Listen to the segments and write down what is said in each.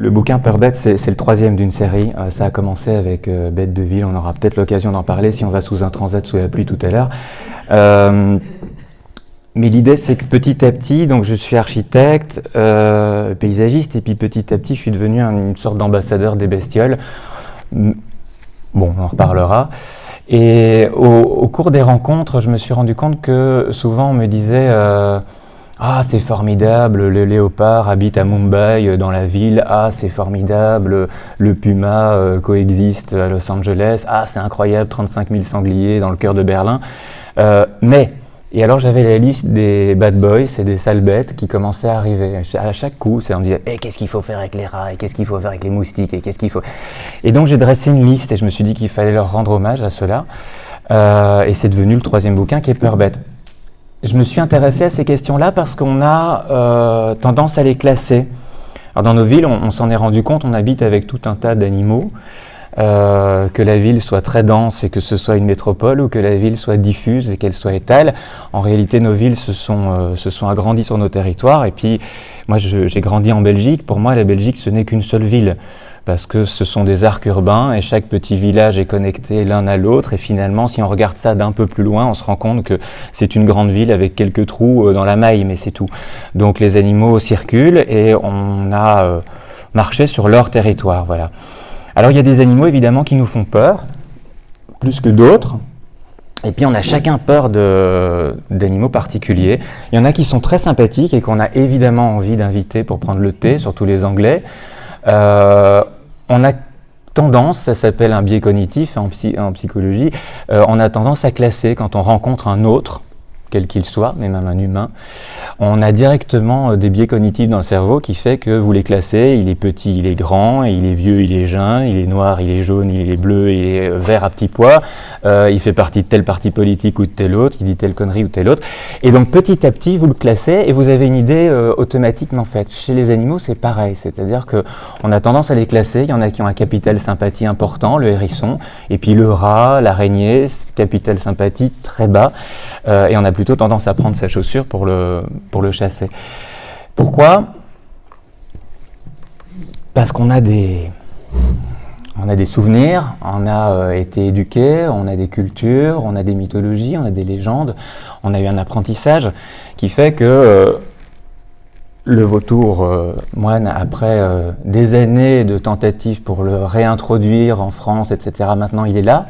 Le bouquin Peur bête, c'est le troisième d'une série. Ça a commencé avec Bête de ville. On aura peut-être l'occasion d'en parler si on va sous un transat sous la pluie tout à l'heure. Mais l'idée, c'est que petit à petit, donc je suis architecte, paysagiste, et puis petit à petit, je suis devenu une sorte d'ambassadeur des bestioles. Bon, on en reparlera. Et au cours des rencontres, je me suis rendu compte que souvent on me disait ah, c'est formidable, le léopard habite à Mumbai, dans la ville. Ah, c'est formidable, le puma coexiste à Los Angeles. Ah, c'est incroyable, 35 000 sangliers dans le cœur de Berlin. Et alors j'avais la liste des bad boys et des sales bêtes qui commençaient à arriver. À chaque coup, on me disait qu'est-ce qu'il faut faire avec les rats, et qu'est-ce qu'il faut faire avec les moustiques, et qu'est-ce qu'il faut... Et donc j'ai dressé une liste et je me suis dit qu'il fallait leur rendre hommage à cela. Et c'est devenu le troisième bouquin qui est Peur bête. Je me suis intéressé à ces questions-là parce qu'on a tendance à les classer. Alors dans nos villes, on s'en est rendu compte, on habite avec tout un tas d'animaux, que la ville soit très dense et que ce soit une métropole, ou que la ville soit diffuse et qu'elle soit étale. En réalité, nos villes se sont agrandies sur nos territoires. Et puis, moi, j'ai grandi en Belgique. Pour moi, la Belgique, ce n'est qu'une seule ville, parce que ce sont des arcs urbains et chaque petit village est connecté l'un à l'autre. Et finalement, si on regarde ça d'un peu plus loin, on se rend compte que c'est une grande ville avec quelques trous dans la maille, mais c'est tout. Donc les animaux circulent et on a marché sur leur territoire, voilà. Alors il y a des animaux évidemment qui nous font peur, plus que d'autres. Et puis on a chacun peur d'animaux particuliers. Il y en a qui sont très sympathiques et qu'on a évidemment envie d'inviter pour prendre le thé, surtout les Anglais. On a tendance, ça s'appelle un biais cognitif en psychologie, on a tendance à classer quand on rencontre un autre, quel qu'il soit, mais même un humain. On a directement des biais cognitifs dans le cerveau qui fait que vous les classez, il est petit, il est grand, il est vieux, il est jeune, il est noir, il est jaune, il est bleu, il est vert à petits pois, il fait partie de tel parti politique ou de tel autre, il dit telle connerie ou telle autre. Et donc petit à petit, vous le classez et vous avez une idée automatique, mais en fait, chez les animaux, c'est pareil. C'est-à-dire qu'on a tendance à les classer, il y en a qui ont un capital sympathie important, le hérisson, et puis le rat, l'araignée, capital sympathie très bas, et on a plutôt tendance à prendre sa chaussure pour le chasser. Pourquoi ? Parce qu'on a des souvenirs, on a été éduqués, on a des cultures, on a des mythologies, on a des légendes, on a eu un apprentissage qui fait que le vautour moine, après des années de tentatives pour le réintroduire en France, etc., maintenant il est là.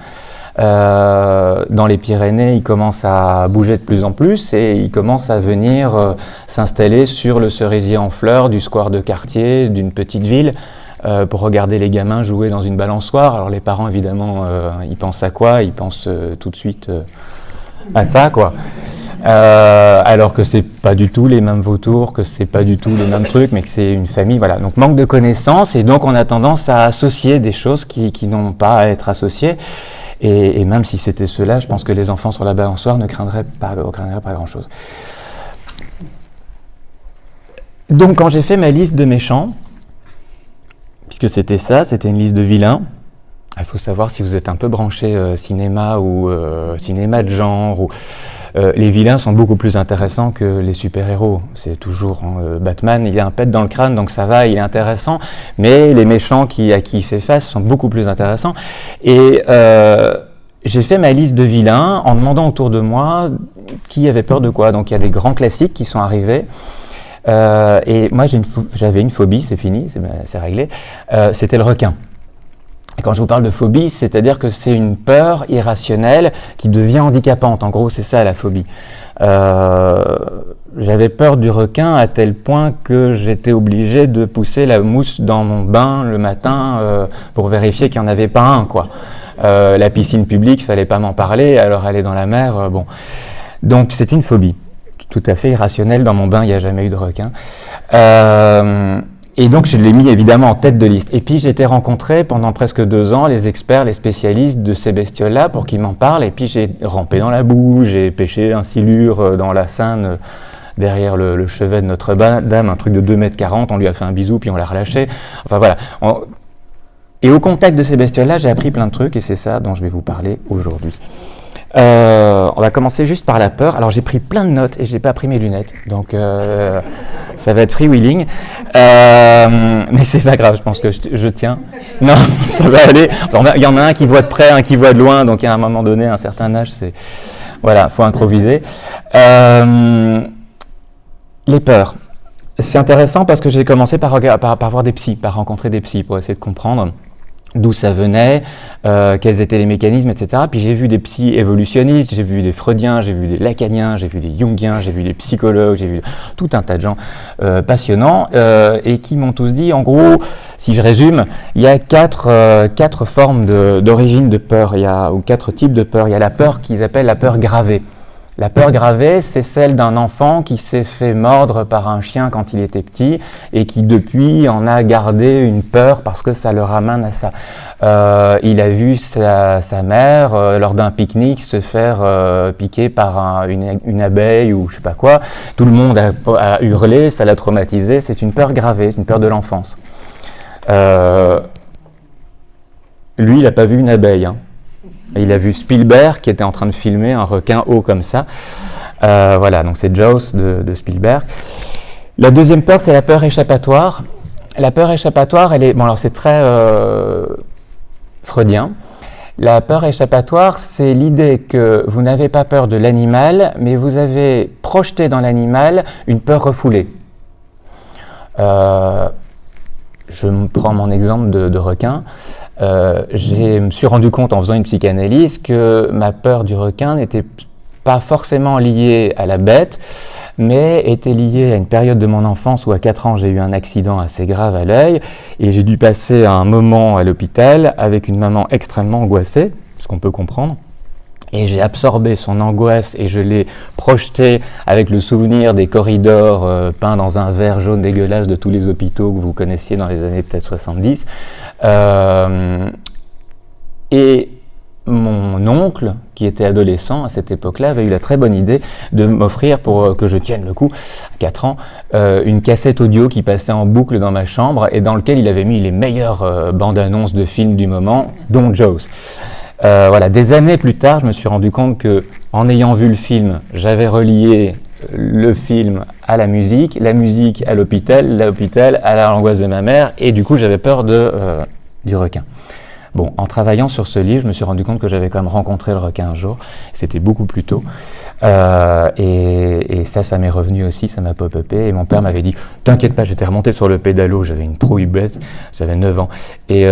Dans les Pyrénées, il commence à bouger de plus en plus et il commence à venir s'installer sur le cerisier en fleurs du square de quartier d'une petite ville pour regarder les gamins jouer dans une balançoire. Alors les parents, évidemment, ils pensent à quoi ? Ils pensent tout de suite à ça, quoi. Alors que c'est pas du tout les mêmes vautours, que c'est pas du tout les mêmes trucs, mais que c'est une famille, voilà. Donc manque de connaissances, et donc on a tendance à associer des choses qui n'ont pas à être associées. Et même si c'était cela, je pense que les enfants sur la balançoire ne craindraient pas grand-chose. Donc quand j'ai fait ma liste de méchants, puisque c'était ça, c'était une liste de vilains, il faut savoir si vous êtes un peu branché cinéma ou cinéma de genre, les vilains sont beaucoup plus intéressants que les super-héros. C'est toujours Batman, il a un pet dans le crâne, donc ça va, il est intéressant, mais les méchants à qui il fait face sont beaucoup plus intéressants. Et j'ai fait ma liste de vilains en demandant autour de moi qui avait peur de quoi. Donc il y a des grands classiques qui sont arrivés. Et moi j'avais une phobie, c'est fini, c'est réglé, c'était le requin. Et quand je vous parle de phobie, c'est-à-dire que c'est une peur irrationnelle qui devient handicapante. En gros, c'est ça la phobie. J'avais peur du requin à tel point que j'étais obligé de pousser la mousse dans mon bain le matin pour vérifier qu'il n'y en avait pas un, quoi. La piscine publique, fallait pas m'en parler, alors aller dans la mer, bon. Donc c'est une phobie, tout à fait irrationnelle. Dans mon bain, il n'y a jamais eu de requin. Et donc je l'ai mis évidemment en tête de liste. Et puis j'ai été rencontrer pendant presque 2 ans les experts, les spécialistes de ces bestioles-là pour qu'ils m'en parlent. Et puis j'ai rampé dans la boue, j'ai pêché un silure dans la Seine, derrière le chevet de Notre-Dame, un truc de 2,40 m, on lui a fait un bisou puis on l'a relâché. Enfin voilà. Et au contact de ces bestioles-là, j'ai appris plein de trucs et c'est ça dont je vais vous parler aujourd'hui. On va commencer juste par la peur. Alors j'ai pris plein de notes et je n'ai pas pris mes lunettes, donc ça va être freewheeling. Mais c'est pas grave, je pense que je tiens. Non, ça va aller. Il y en a un qui voit de près, un qui voit de loin, donc à un moment donné, à un certain âge, voilà, faut improviser. Les peurs. C'est intéressant parce que j'ai commencé par voir des psys, par rencontrer des psys pour essayer de comprendre d'où ça venait, quels étaient les mécanismes, etc. Puis j'ai vu des psys évolutionnistes, j'ai vu des freudiens, j'ai vu des lacaniens, j'ai vu des jungiens, j'ai vu des psychologues, j'ai vu tout un tas de gens passionnants et qui m'ont tous dit, en gros, si je résume, il y a quatre formes d'origine de peur, ou quatre types de peur. Il y a la peur qu'ils appellent la peur gravée. La peur gravée, c'est celle d'un enfant qui s'est fait mordre par un chien quand il était petit et qui depuis en a gardé une peur parce que ça le ramène à ça. Il a vu sa mère lors d'un pique-nique se faire piquer par une abeille ou je sais pas quoi. Tout le monde a hurlé, ça l'a traumatisé. C'est une peur gravée, c'est une peur de l'enfance. Lui, il n'a pas vu une abeille, hein. Il a vu Spielberg qui était en train de filmer un requin haut comme ça. Voilà, donc c'est Jaws de Spielberg. La deuxième peur, c'est la peur échappatoire. La peur échappatoire, alors c'est très freudien. La peur échappatoire, c'est l'idée que vous n'avez pas peur de l'animal, mais vous avez projeté dans l'animal une peur refoulée. Je me prends mon exemple de requin. Je me suis rendu compte en faisant une psychanalyse que ma peur du requin n'était pas forcément liée à la bête, mais était liée à une période de mon enfance où à 4 ans j'ai eu un accident assez grave à l'œil et j'ai dû passer un moment à l'hôpital avec une maman extrêmement angoissée, ce qu'on peut comprendre. Et j'ai absorbé son angoisse et je l'ai projeté avec le souvenir des corridors peints dans un verre jaune dégueulasse de tous les hôpitaux que vous connaissiez dans les années peut-être 70. Et mon oncle, qui était adolescent à cette époque-là, avait eu la très bonne idée de m'offrir, pour que je tienne le coup, à 4 ans, une cassette audio qui passait en boucle dans ma chambre et dans lequel il avait mis les meilleures bandes-annonces de films du moment, dont Jaws. Voilà, des années plus tard, je me suis rendu compte que, en ayant vu le film, j'avais relié le film à la musique à l'hôpital à l'angoisse de ma mère, et du coup j'avais peur du requin. Bon, en travaillant sur ce livre, je me suis rendu compte que j'avais quand même rencontré le requin un jour, c'était beaucoup plus tôt, et ça m'est revenu aussi, ça m'a pop-upé, et mon père m'avait dit « T'inquiète pas, j'étais remonté sur le pédalo, j'avais une trouille bête, j'avais 9 ans, et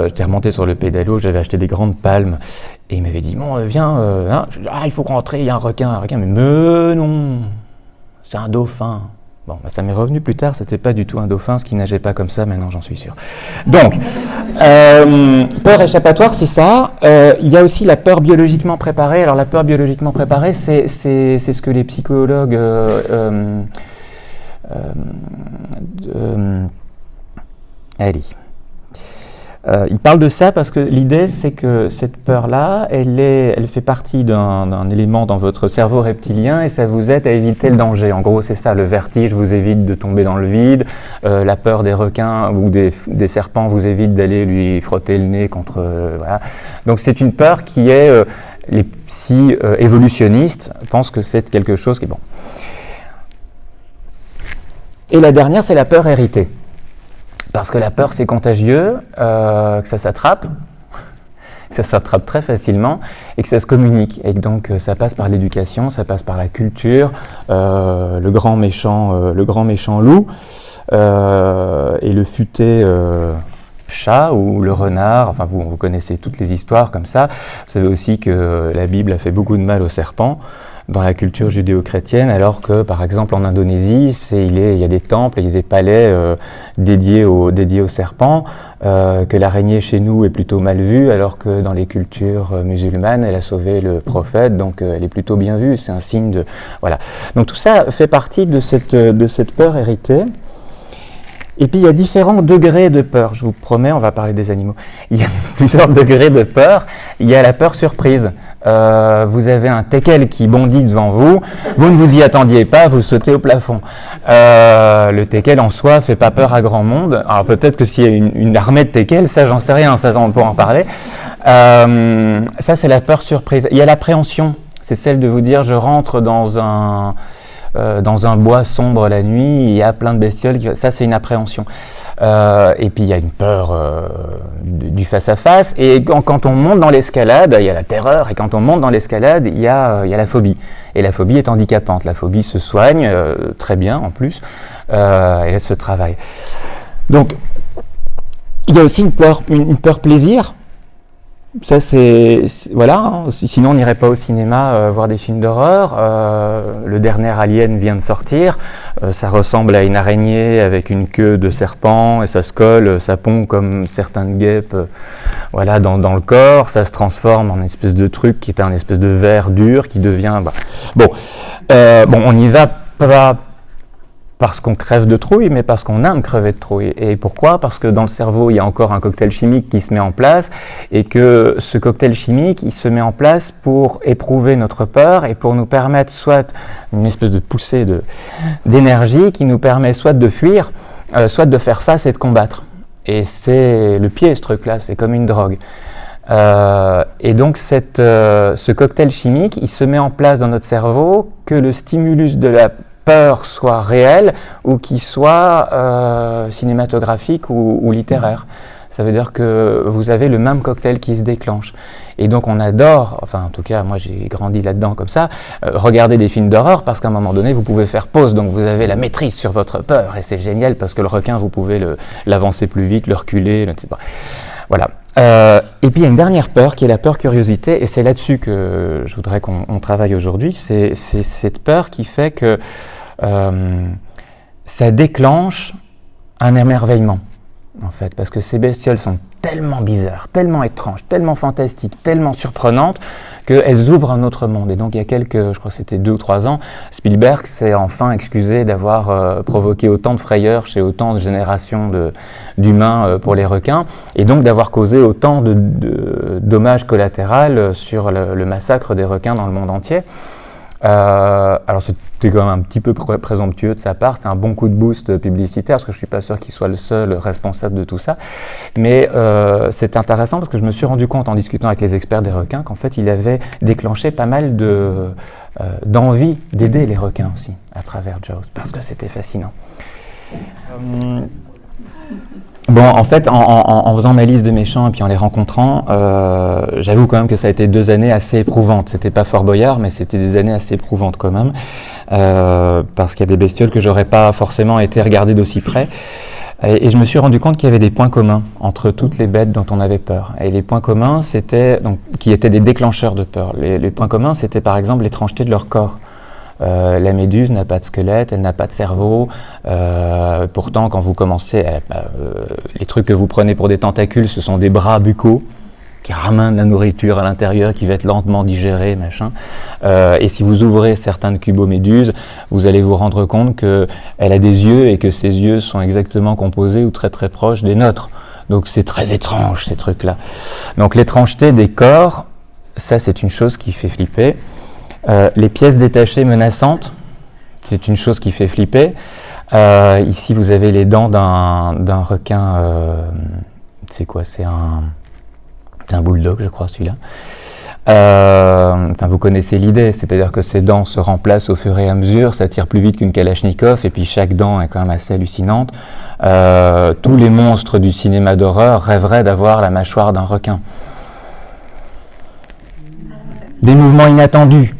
j'étais remonté sur le pédalo, j'avais acheté des grandes palmes, et il m'avait dit « Bon, viens, hein. » Je dis « Ah, il faut rentrer, il y a un requin, mais non, c'est un dauphin. » Bon, ça m'est revenu plus tard, c'était pas du tout un dauphin, ce qui nageait pas comme ça, maintenant j'en suis sûr. Donc, peur échappatoire, c'est ça. Il y a aussi la peur biologiquement préparée. Alors la peur biologiquement préparée, c'est ce que les psychologues allez. Il parle de ça parce que l'idée, c'est que cette peur-là, elle fait partie d'un élément dans votre cerveau reptilien et ça vous aide à éviter le danger. En gros, c'est ça, le vertige vous évite de tomber dans le vide, la peur des requins ou des serpents vous évite d'aller lui frotter le nez contre... voilà. Donc c'est une peur qui est... les psy évolutionnistes pensent que c'est quelque chose qui est bon. Et la dernière, c'est la peur héritée. Parce que la peur, c'est contagieux, que ça s'attrape très facilement et que ça se communique. Et donc, ça passe par l'éducation, ça passe par la culture, le grand méchant loup et le futé chat ou le renard. Enfin, vous connaissez toutes les histoires comme ça. Vous savez aussi que la Bible a fait beaucoup de mal aux serpents dans la culture judéo-chrétienne, alors que, par exemple, en Indonésie, il y a des temples, il y a des palais dédiés aux serpents, que l'araignée chez nous est plutôt mal vue, alors que dans les cultures musulmanes, elle a sauvé le prophète, donc elle est plutôt bien vue, c'est un signe de... Voilà. Donc tout ça fait partie de cette peur héritée. Et puis il y a différents degrés de peur, je vous promets, on va parler des animaux. Il y a plusieurs degrés de peur. Il y a la peur surprise. Vous avez un teckel qui bondit devant vous, vous ne vous y attendiez pas, vous sautez au plafond. Le teckel en soi fait pas peur à grand monde. Alors peut-être que s'il y a une armée de teckels, ça j'en sais rien, ça on peut en parler. Ça, c'est la peur surprise. Il y a l'appréhension, c'est celle de vous dire je rentre dans un bois sombre la nuit, il y a plein de bestioles, ça c'est une appréhension. Et puis il y a une peur du face-à-face, et quand on monte dans l'escalade, il y a la terreur, et quand on monte dans l'escalade, il y a la phobie. Et la phobie est handicapante, la phobie se soigne très bien en plus, et elle se travaille. Donc, il y a aussi une peur plaisir. Ça c'est voilà, hein. Sinon on n'irait pas au cinéma voir des films d'horreur. Le dernier Alien vient de sortir, ça ressemble à une araignée avec une queue de serpent et ça se colle, ça pond comme certaines guêpes voilà, dans le corps, ça se transforme en une espèce de truc qui est un espèce de verre dur qui devient... Bon, on n'y va pas parce qu'on crève de trouille, mais parce qu'on aime crever de trouille. Et pourquoi ? Parce que dans le cerveau, il y a encore un cocktail chimique qui se met en place, et que ce cocktail chimique, il se met en place pour éprouver notre peur et pour nous permettre soit une espèce de poussée d'énergie qui nous permet soit de fuir, soit de faire face et de combattre. Et c'est le pied, ce truc-là, c'est comme une drogue. Et donc ce cocktail chimique, il se met en place dans notre cerveau, que le stimulus de la peur soit réel ou qu'il soit cinématographique ou littéraire. Ça veut dire que vous avez le même cocktail qui se déclenche. Et donc on adore, enfin en tout cas moi j'ai grandi là-dedans comme ça, regarder des films d'horreur parce qu'à un moment donné vous pouvez faire pause, donc vous avez la maîtrise sur votre peur et c'est génial parce que le requin vous pouvez l'avancer plus vite, le reculer, etc. Voilà. Et puis il y a une dernière peur qui est la peur curiosité, et c'est là-dessus que je voudrais qu'on travaille aujourd'hui. C'est cette peur qui fait que ça déclenche un émerveillement, en fait, parce que ces bestioles sont tellement bizarres, tellement étranges, tellement fantastiques, tellement surprenantes qu'elles ouvrent un autre monde. Et donc il y a je crois que c'était 2 ou 3 ans, Spielberg s'est enfin excusé d'avoir provoqué autant de frayeurs chez autant de générations d'humains pour les requins, et donc d'avoir causé autant de dommages collatéraux sur le massacre des requins dans le monde entier. Alors c'était quand même un petit peu présomptueux de sa part, c'est un bon coup de boost publicitaire parce que je suis pas sûr qu'il soit le seul responsable de tout ça, mais c'est intéressant parce que je me suis rendu compte en discutant avec les experts des requins qu'en fait il avait déclenché pas mal d'envie d'aider les requins aussi à travers Jaws, parce que c'était fascinant. Bon, en fait, en faisant ma liste de méchants et puis en les rencontrant, j'avoue quand même que ça a été 2 années assez éprouvantes. C'était pas Fort Boyard, mais c'était des années assez éprouvantes quand même, parce qu'il y a des bestioles que j'aurais pas forcément été regarder d'aussi près. Et je me suis rendu compte qu'il y avait des points communs entre toutes les bêtes dont on avait peur. Et les points communs, qui étaient des déclencheurs de peur. Les points communs, c'était par exemple l'étrangeté de leur corps. La méduse n'a pas de squelette, elle n'a pas de cerveau. Pourtant, quand vous commencez, les trucs que vous prenez pour des tentacules, ce sont des bras buccaux qui ramènent la nourriture à l'intérieur, qui va être lentement digérée, machin. Et si vous ouvrez certaines cuboméduses, vous allez vous rendre compte qu'elle a des yeux et que ces yeux sont exactement composés ou très très proches des nôtres. Donc c'est très étrange ces trucs-là. Donc l'étrangeté des corps, ça c'est une chose qui fait flipper. Les pièces détachées menaçantes, c'est une chose qui fait flipper. Ici, vous avez les dents d'un requin. C'est quoi ? C'est un bulldog, je crois, celui-là. Vous connaissez l'idée, c'est-à-dire que ces dents se remplacent au fur et à mesure, ça tire plus vite qu'une Kalachnikov, et puis chaque dent est quand même assez hallucinante. Tous les monstres du cinéma d'horreur rêveraient d'avoir la mâchoire d'un requin. Des mouvements inattendus.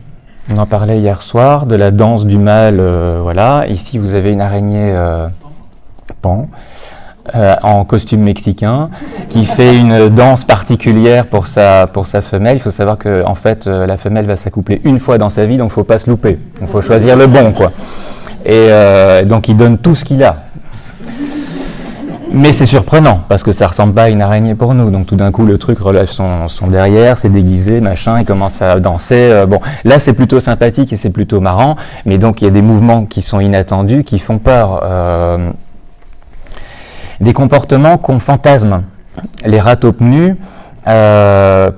On en parlait hier soir, de la danse du mal, voilà. Ici, vous avez une araignée pan, en costume mexicain, qui fait une danse particulière pour sa femelle. Il faut savoir que en fait, la femelle va s'accoupler une fois dans sa vie, donc il ne faut pas se louper. Il faut choisir le bon, quoi. Et donc, il donne tout ce qu'il a. Mais c'est surprenant, parce que ça ressemble pas à une araignée pour nous. Donc tout d'un coup, le truc relève son derrière, c'est déguisé, machin, il commence à danser. Bon, là, c'est plutôt sympathique et c'est plutôt marrant. Mais donc, il y a des mouvements qui sont inattendus, qui font peur. Des comportements qu'on fantasme. Les ratopnus, il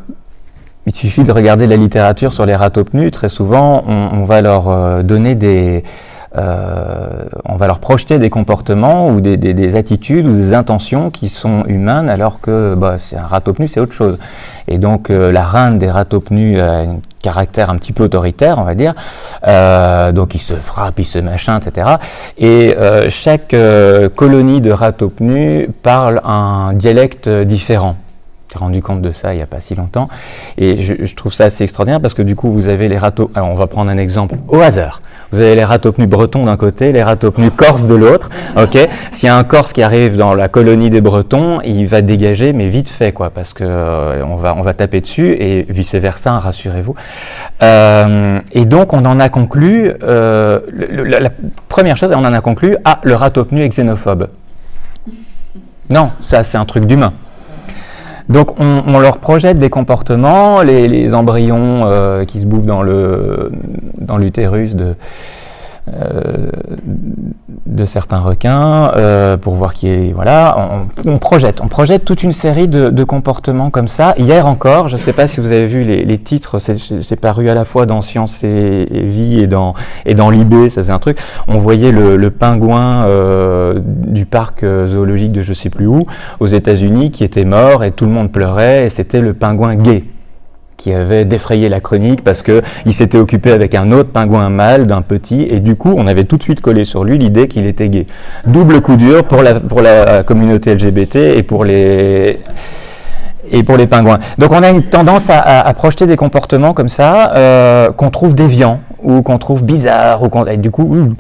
suffit de regarder la littérature sur les ratopnus. Très souvent, on va leur donner des on va leur projeter des comportements ou des attitudes ou des intentions qui sont humaines, alors que c'est un ratopnu, c'est autre chose. Et donc la reine des ratopnus a un caractère un petit peu autoritaire, on va dire, donc il se frappe, il se machin, etc. Et chaque colonie de ratopnus parle un dialecte différent. J'ai rendu compte de ça il n'y a pas si longtemps, et je trouve ça assez extraordinaire parce que du coup vous avez les ratopnus, alors on va prendre un exemple au hasard, vous avez les ratopnus bretons d'un côté, les ratopnus corses de l'autre, ok. S'il y a un corse qui arrive dans la colonie des bretons, il va dégager mais vite fait quoi, parce que on va taper dessus et vice versa, rassurez-vous. Et donc on en a conclu, la première chose, on en a conclu, le ratopnu est xénophobe. Non, ça c'est un truc d'humain. Donc on leur projette des comportements, les embryons qui se bouffent dans l'utérus de certains requins pour voir qui est, voilà, on projette toute une série de comportements comme ça. Hier encore, je ne sais pas si vous avez vu les titres, c'est paru à la fois dans Science et Vie et dans Libé, ça faisait un truc. On voyait le pingouin du parc zoologique de je ne sais plus où, aux États-Unis, qui était mort et tout le monde pleurait, et c'était le pingouin gay qui avait défrayé la chronique parce qu'il s'était occupé avec un autre pingouin mâle d'un petit, et du coup on avait tout de suite collé sur lui l'idée qu'il était gay. Double coup dur pour la communauté LGBT et pour les pingouins. Donc on a une tendance à projeter des comportements comme ça qu'on trouve déviants ou qu'on trouve bizarres, et du coup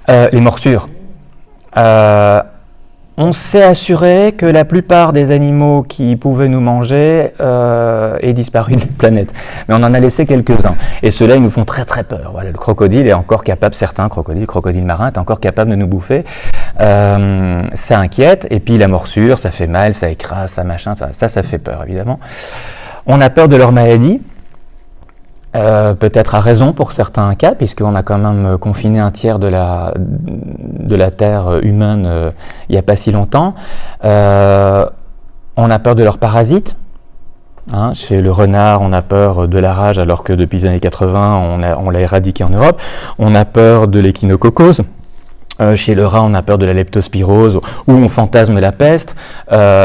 les morsures. On s'est assuré que la plupart des animaux qui pouvaient nous manger aient disparu de la planète. Mais on en a laissé quelques-uns. Et ceux-là, ils nous font très très peur. Voilà, le crocodile est encore capable, certains crocodiles marins, est encore capable de nous bouffer. Ça inquiète. Et puis la morsure, ça fait mal, ça écrase, ça machin, ça fait peur évidemment. On a peur de leur maladie. Peut-être à raison pour certains cas, puisqu'on a quand même confiné un tiers de la Terre humaine il n'y a pas si longtemps. On a peur de leurs parasites. Chez le renard, on a peur de la rage, alors que depuis les années 80, on l'a éradiqué en Europe. On a peur de l'échinococose. Chez le rat, on a peur de la leptospirose, ou on fantasme la peste,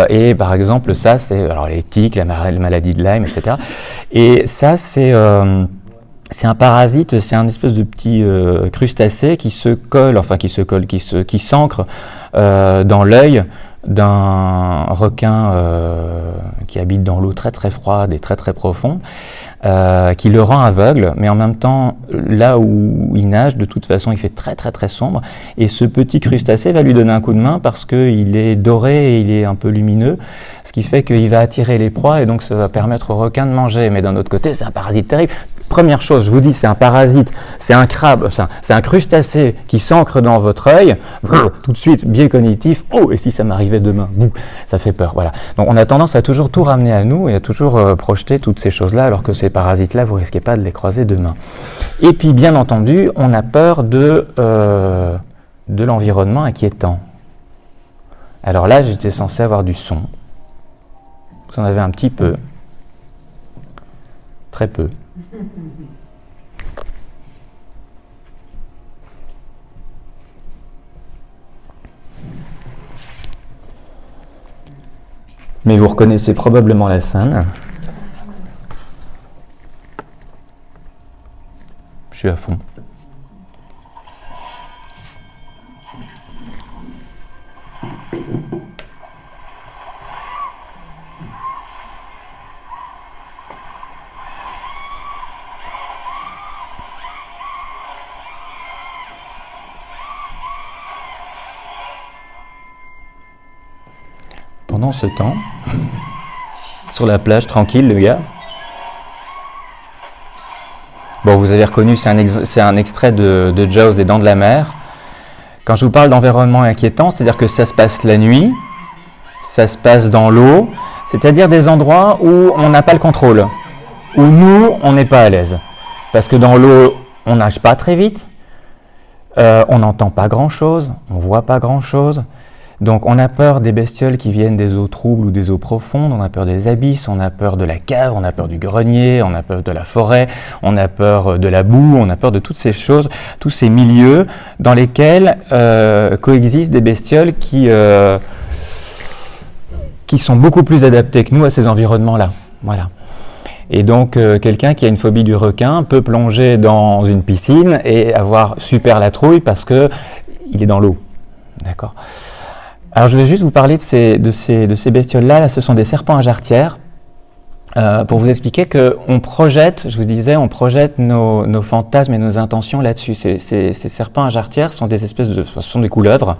et par exemple, ça c'est les tiques, la maladie de Lyme, etc. Et ça c'est un parasite, c'est un espèce de petit crustacé qui s'ancre dans l'œil d'un requin qui habite dans l'eau très très froide et très très profonde, qui le rend aveugle, mais en même temps, là où il nage, de toute façon, il fait très très très sombre, et ce petit crustacé va lui donner un coup de main parce qu'il est doré et il est un peu lumineux, ce qui fait qu'il va attirer les proies, et donc ça va permettre au requin de manger. Mais d'un autre côté, c'est un parasite terrible. Première chose, je vous dis, c'est un parasite, c'est un crabe, c'est un crustacé qui s'ancre dans votre œil, tout de suite, biais cognitif, et si ça m'arrivait demain, ça fait peur, voilà. Donc on a tendance à toujours tout ramener à nous et à toujours projeter toutes ces choses-là, alors que ces parasites-là, vous risquez pas de les croiser demain. Et puis, bien entendu, on a peur de l'environnement inquiétant. Alors là, j'étais censé avoir du son. Vous en avez un petit peu. Très peu. Mais vous reconnaissez probablement la scène. Je suis à fond. Pendant ce temps, sur la plage, tranquille, le gars. Bon, vous avez reconnu, c'est un extrait de Jaws des Dents de la Mer. Quand je vous parle d'environnement inquiétant, c'est-à-dire que ça se passe la nuit, ça se passe dans l'eau, c'est-à-dire des endroits où on n'a pas le contrôle, où nous, on n'est pas à l'aise. Parce que dans l'eau, on nage pas très vite, on n'entend pas grand-chose, on voit pas grand-chose. Donc on a peur des bestioles qui viennent des eaux troubles ou des eaux profondes, on a peur des abysses, on a peur de la cave, on a peur du grenier, on a peur de la forêt, on a peur de la boue, on a peur de toutes ces choses, tous ces milieux dans lesquels coexistent des bestioles qui sont beaucoup plus adaptés que nous à ces environnements-là. Voilà. Et donc, quelqu'un qui a une phobie du requin peut plonger dans une piscine et avoir super la trouille parce qu'il est dans l'eau. D'accord. Alors, je vais juste vous parler de ces bestioles-là. Là, ce sont des serpents à jarretière. Pour vous expliquer qu'on projette, je vous disais, on projette nos fantasmes et nos intentions là-dessus. Ces serpents à jarretière sont des espèces ce sont des couleuvres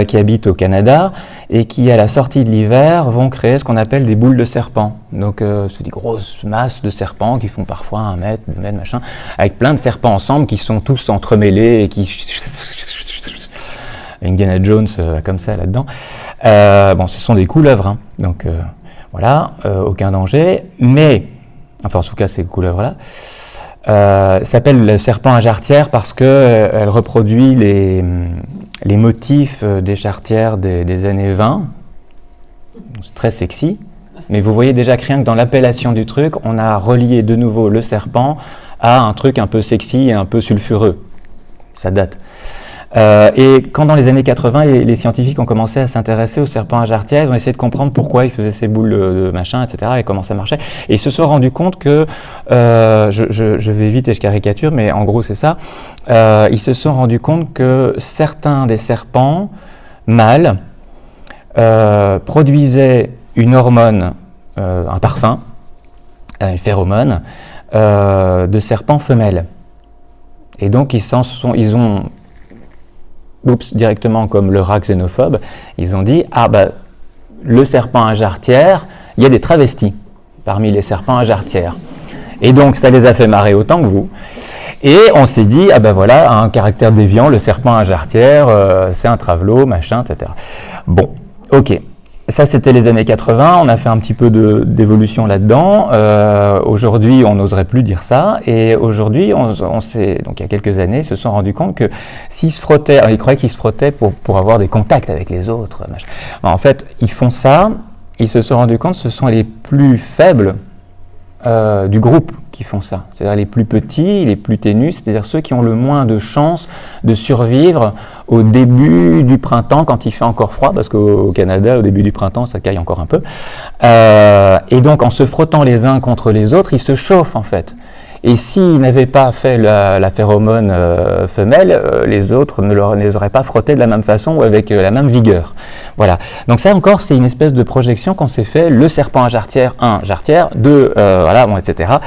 qui habitent au Canada et qui, à la sortie de l'hiver, vont créer ce qu'on appelle des boules de serpents. Donc, c'est des grosses masses de serpents qui font parfois 1 mètre, 2 mètres, machin, avec plein de serpents ensemble qui sont tous entremêlés et qui... Indiana Jones comme ça là-dedans. Bon, ce sont des couleuvres, hein, donc... Voilà, aucun danger, mais, enfin en tout cas ces couleuvres-là, s'appelle le serpent à jarretière parce qu'elle reproduit les motifs des jarretières des années 20. C'est très sexy, mais vous voyez déjà que rien que dans l'appellation du truc, on a relié de nouveau le serpent à un truc un peu sexy et un peu sulfureux. Ça date. Et quand dans les années 80, les scientifiques ont commencé à s'intéresser aux serpents à jarretière, ils ont essayé de comprendre pourquoi ils faisaient ces boules de machin, etc., et comment ça marchait. Et ils se sont rendus compte que, je vais vite et je caricature, mais en gros c'est ça, ils se sont rendus compte que certains des serpents mâles produisaient une hormone, un parfum, une phéromone, de serpents femelles. Et donc ils ont directement comme le rat xénophobe, ils ont dit, ah bah, le serpent à jarretière, il y a des travestis parmi les serpents à jarretière. Et donc ça les a fait marrer autant que vous. Et on s'est dit, ah ben voilà, un caractère déviant, le serpent à jarretière, c'est un travelot, machin, etc. Bon, ok. Ça, c'était les années 80, on a fait un petit peu d'évolution là-dedans. Aujourd'hui, on n'oserait plus dire ça. Et aujourd'hui, on s'est, donc il y a quelques années, ils se sont rendus compte que s'ils se frottaient, ils croyaient qu'ils se frottaient pour avoir des contacts avec les autres. Machin. En fait, ils font ça, ils se sont rendus compte que ce sont les plus faibles du groupe qui font ça. C'est-à-dire les plus petits, les plus ténus, c'est-à-dire ceux qui ont le moins de chances de survivre au début du printemps quand il fait encore froid, parce qu'au Canada, au début du printemps, ça caille encore un peu. Et donc, en se frottant les uns contre les autres, ils se chauffent en fait. Et s'ils n'avaient pas fait la phéromone femelle, les autres ne les auraient pas frottés de la même façon ou avec la même vigueur. Voilà. Donc ça encore, c'est une espèce de projection qu'on s'est fait. Le serpent à jarretière, 1, jarretière, 2, voilà, bon, etc.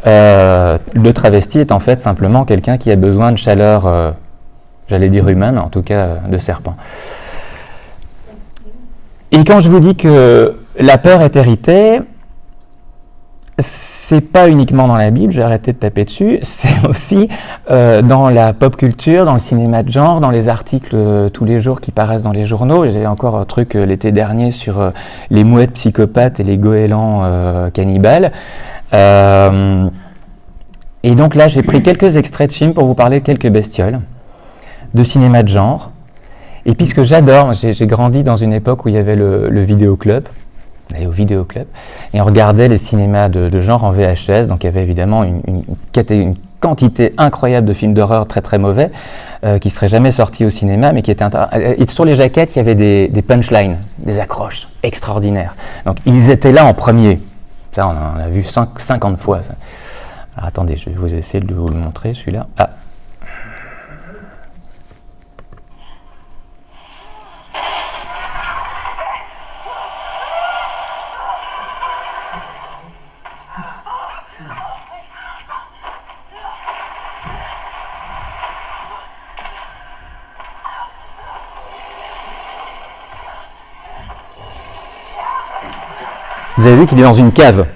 Le travesti est en fait simplement quelqu'un qui a besoin de chaleur, j'allais dire humaine, en tout cas de serpent. Et quand je vous dis que la peur est héritée, c'est pas uniquement dans la Bible, j'ai arrêté de taper dessus, c'est aussi dans la pop culture, dans le cinéma de genre, dans les articles tous les jours qui paraissent dans les journaux. J'ai encore un truc l'été dernier sur les mouettes psychopathes et les goélands cannibales. Et donc là, j'ai pris quelques extraits de films pour vous parler de quelques bestioles, de cinéma de genre. Et puis ce que j'adore, j'ai grandi dans une époque où il y avait le vidéoclub. On allait au vidéoclub et on regardait les cinémas de genre en VHS. Donc il y avait évidemment une quantité incroyable de films d'horreur très très mauvais qui ne seraient jamais sortis au cinéma, mais qui étaient et sur les jaquettes, il y avait des punchlines, des accroches extraordinaires. Donc ils étaient là en premier. Ça, on en a vu 50 fois. Ça. Alors attendez, je vais vous essayer de vous le montrer, celui-là. Ah. Vous avez vu qu'il est dans une cave.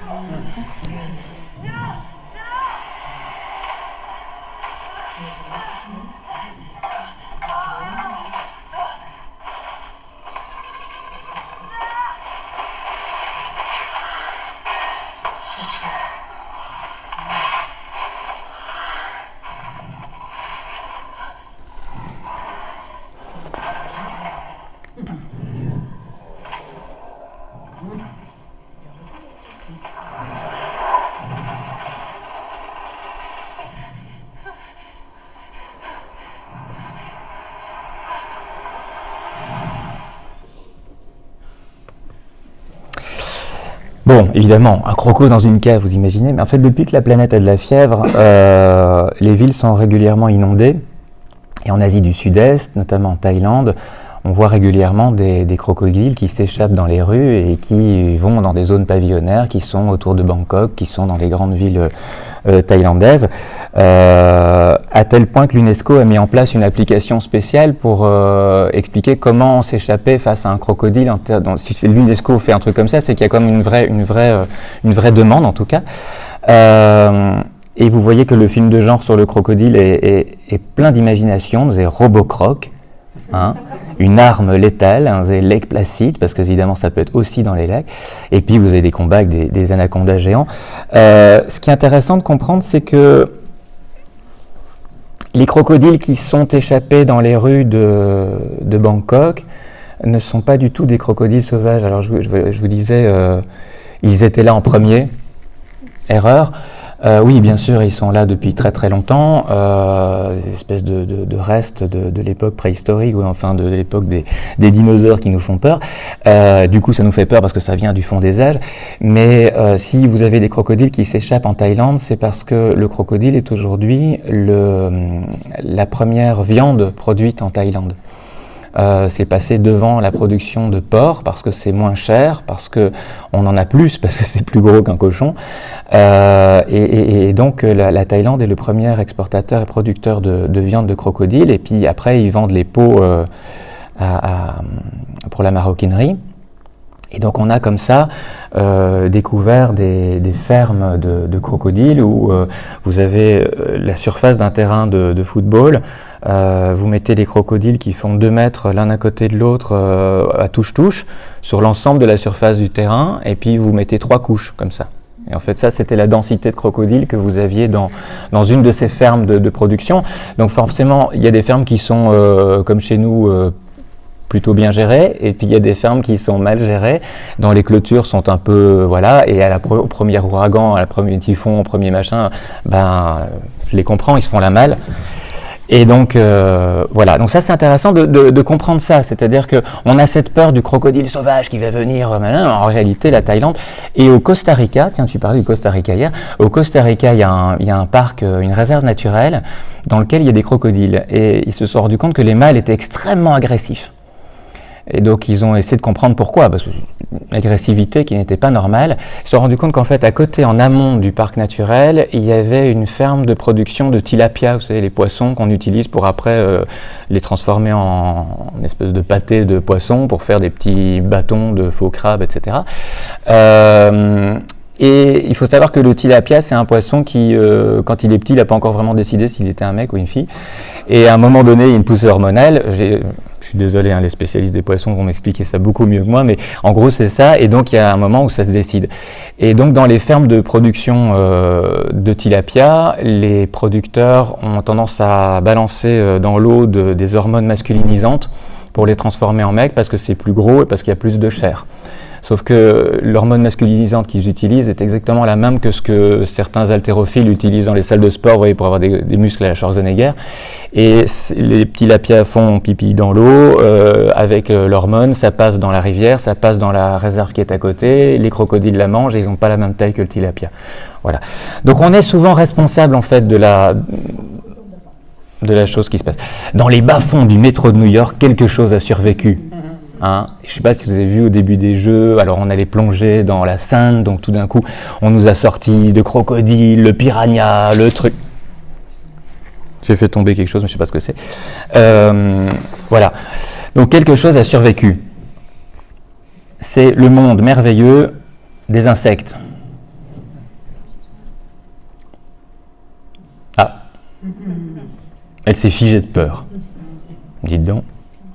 Bon, évidemment, un croco dans une cave, vous imaginez, mais en fait, depuis que la planète a de la fièvre, les villes sont régulièrement inondées. Et en Asie du Sud-Est, notamment en Thaïlande, on voit régulièrement des crocodiles qui s'échappent dans les rues et qui vont dans des zones pavillonnaires qui sont autour de Bangkok, qui sont dans les grandes villes thaïlandaises, à tel point que l'UNESCO a mis en place une application spéciale pour expliquer comment s'échapper face à un crocodile. Si l'UNESCO fait un truc comme ça, c'est qu'il y a comme une vraie demande en tout cas. Et vous voyez que le film de genre sur le crocodile est plein d'imagination. C'est Robocroc, hein, une arme létale, hein, c'est Lake Placid, parce que évidemment ça peut être aussi dans les lacs. Et puis vous avez des combats avec des anacondas géants. Ce qui est intéressant de comprendre, c'est que les crocodiles qui sont échappés dans les rues de Bangkok ne sont pas du tout des crocodiles sauvages. Alors je vous disais, ils étaient là en premier. Erreur. Oui, bien sûr, ils sont là depuis très très longtemps, des espèces de restes de l'époque préhistorique, ou enfin de l'époque des dinosaures qui nous font peur. Du coup, ça nous fait peur parce que ça vient du fond des âges. Mais si vous avez des crocodiles qui s'échappent en Thaïlande, c'est parce que le crocodile est aujourd'hui la première viande produite en Thaïlande. C'est passé devant la production de porc parce que c'est moins cher, parce que on en a plus, parce que c'est plus gros qu'un cochon, et donc la Thaïlande est le premier exportateur et producteur de viande de crocodile, et puis après ils vendent les peaux pour la maroquinerie. Et donc on a comme ça découvert des fermes de crocodiles où vous avez la surface d'un terrain de football, vous mettez des crocodiles qui font 2 mètres l'un à côté de l'autre à touche-touche sur l'ensemble de la surface du terrain, et puis vous mettez 3 couches comme ça. Et en fait ça c'était la densité de crocodiles que vous aviez dans une de ces fermes de production. Donc forcément il y a des fermes qui sont comme chez nous plutôt bien gérées, et puis il y a des fermes qui sont mal gérées, dont les clôtures sont un peu, voilà, et au premier ouragan, à la premier typhon, au premier machin, ben, je les comprends, ils se font la malle. Et donc, voilà, donc ça c'est intéressant de comprendre ça, c'est-à-dire qu'on a cette peur du crocodile sauvage qui va venir, en réalité la Thaïlande, et au Costa Rica, tiens tu parlais du Costa Rica hier, au Costa Rica il y a un parc, une réserve naturelle, dans lequel il y a des crocodiles, et ils se sont rendus compte que les mâles étaient extrêmement agressifs. Et donc ils ont essayé de comprendre pourquoi, parce que l'agressivité qui n'était pas normale. Ils se sont rendus compte qu'en fait, à côté, en amont du parc naturel, il y avait une ferme de production de tilapia, vous savez, les poissons qu'on utilise pour après les transformer en espèce de pâté de poisson pour faire des petits bâtons de faux crabes, etc. Et il faut savoir que le tilapia, c'est un poisson qui, quand il est petit, il n'a pas encore vraiment décidé s'il était un mec ou une fille. Et à un moment donné, il y a une poussée hormonale. Je suis désolé, hein, les spécialistes des poissons vont m'expliquer ça beaucoup mieux que moi, mais en gros c'est ça, et donc il y a un moment où ça se décide. Et donc dans les fermes de production de tilapia, les producteurs ont tendance à balancer dans l'eau des hormones masculinisantes pour les transformer en mecs, parce que c'est plus gros et parce qu'il y a plus de chair. Sauf que l'hormone masculinisante qu'ils utilisent est exactement la même que ce que certains haltérophiles utilisent dans les salles de sport, vous voyez, pour avoir des muscles à la Schwarzenegger. Et les petits tilapia font pipi dans l'eau avec l'hormone, ça passe dans la rivière, ça passe dans la réserve qui est à côté, les crocodiles la mangent et ils n'ont pas la même taille que le tilapia. Voilà. Donc on est souvent responsable en fait de la chose qui se passe. Dans les bas-fonds du métro de New York, quelque chose a survécu. Hein, je ne sais pas si vous avez vu au début des jeux, alors on allait plonger dans la Seine, donc tout d'un coup on nous a sorti de crocodile, le piranha, le truc. J'ai fait tomber quelque chose, mais je ne sais pas ce que c'est. Voilà, donc quelque chose a survécu. C'est le monde merveilleux des insectes. Ah, elle s'est figée de peur. Dites donc,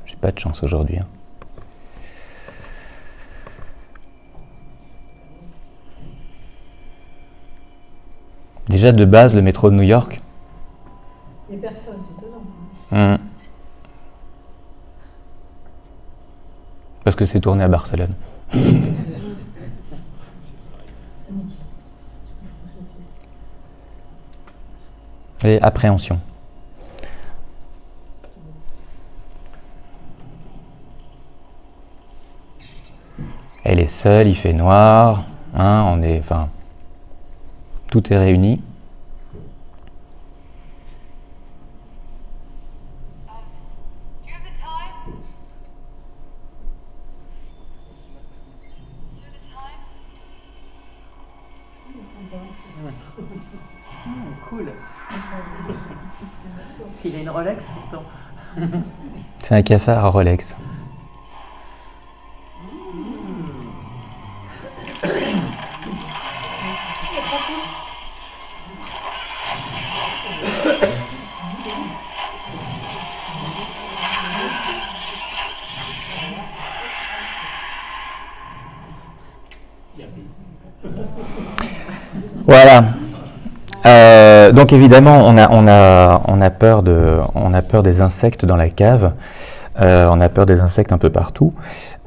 j'ai pas de chance aujourd'hui. Hein. Déjà de base, le métro de New York. Il n'y a personne, c'est étonnant. Parce que c'est tourné à Barcelone. et appréhension. Elle est seule, il fait noir, hein, tout est réuni. Cool. Il a une Rolex pourtant. C'est un cafard à Rolex. Voilà. Donc évidemment, on a peur des insectes dans la cave. On a peur des insectes un peu partout.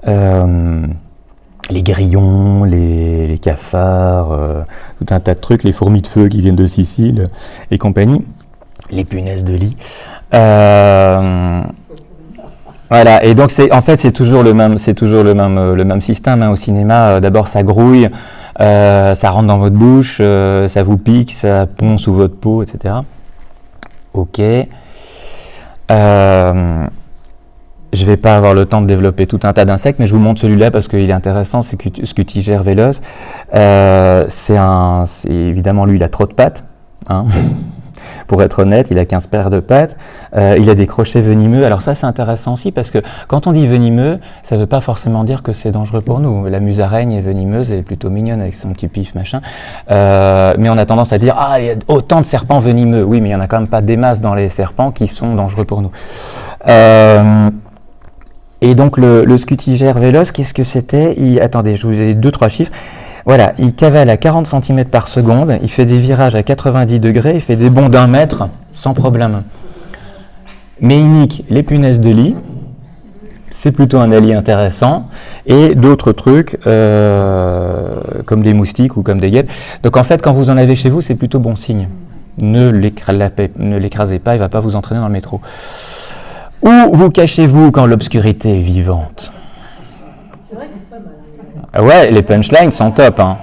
Les grillons, les cafards, tout un tas de trucs, les fourmis de feu qui viennent de Sicile et compagnie, les punaises de lit. Voilà, et donc c'est toujours le même système, hein, au cinéma. D'abord ça grouille, ça rentre dans votre bouche, ça vous pique, ça pond sous votre peau, etc. Ok. Je vais pas avoir le temps de développer tout un tas d'insectes, mais je vous montre celui-là parce qu'il est intéressant, c'est Scutigère veloce. C'est évidemment, lui, il a trop de pattes, hein. Pour être honnête, il a 15 paires de pattes, il a des crochets venimeux. Alors ça, c'est intéressant aussi parce que quand on dit venimeux, ça ne veut pas forcément dire que c'est dangereux pour nous. La musaraigne est venimeuse, elle est plutôt mignonne avec son petit pif, machin. Mais on a tendance à dire « Ah, il y a autant de serpents venimeux ». Oui, mais il n'y en a quand même pas des masses dans les serpents qui sont dangereux pour nous. Et donc le Scutigère véloce, qu'est-ce que c'était? Attendez, je vous ai 2-3 chiffres. Voilà, il cavale à 40 cm par seconde, il fait des virages à 90 degrés, il fait des bonds d'1 mètre sans problème. Mais il nique les punaises de lit, c'est plutôt un allié intéressant, et d'autres trucs comme des moustiques ou comme des guêpes. Donc en fait, quand vous en avez chez vous, c'est plutôt bon signe. Ne l'écrasez pas, il ne va pas vous entraîner dans le métro. Où vous cachez-vous quand l'obscurité est vivante? C'est vrai que c'est pas mal. Ouais, les punchlines sont top, hein.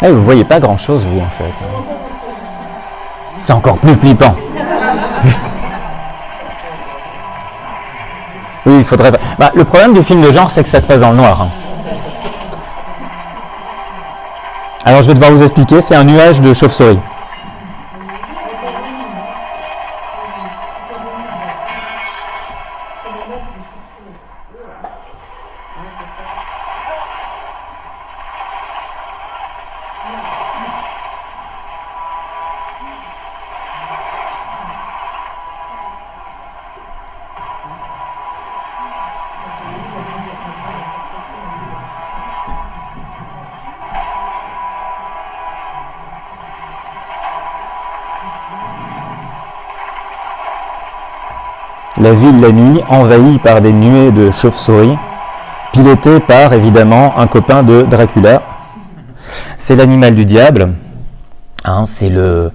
Eh, vous voyez pas grand chose, vous, en fait. C'est encore plus flippant. Oui, il faudrait pas. Bah, le problème du film de genre, c'est que ça se passe dans le noir, hein. Alors, je vais devoir vous expliquer, c'est un nuage de chauve-souris. La ville la nuit, envahie par des nuées de chauves-souris, pilotée par, évidemment, un copain de Dracula. C'est l'animal du diable, hein, c'est le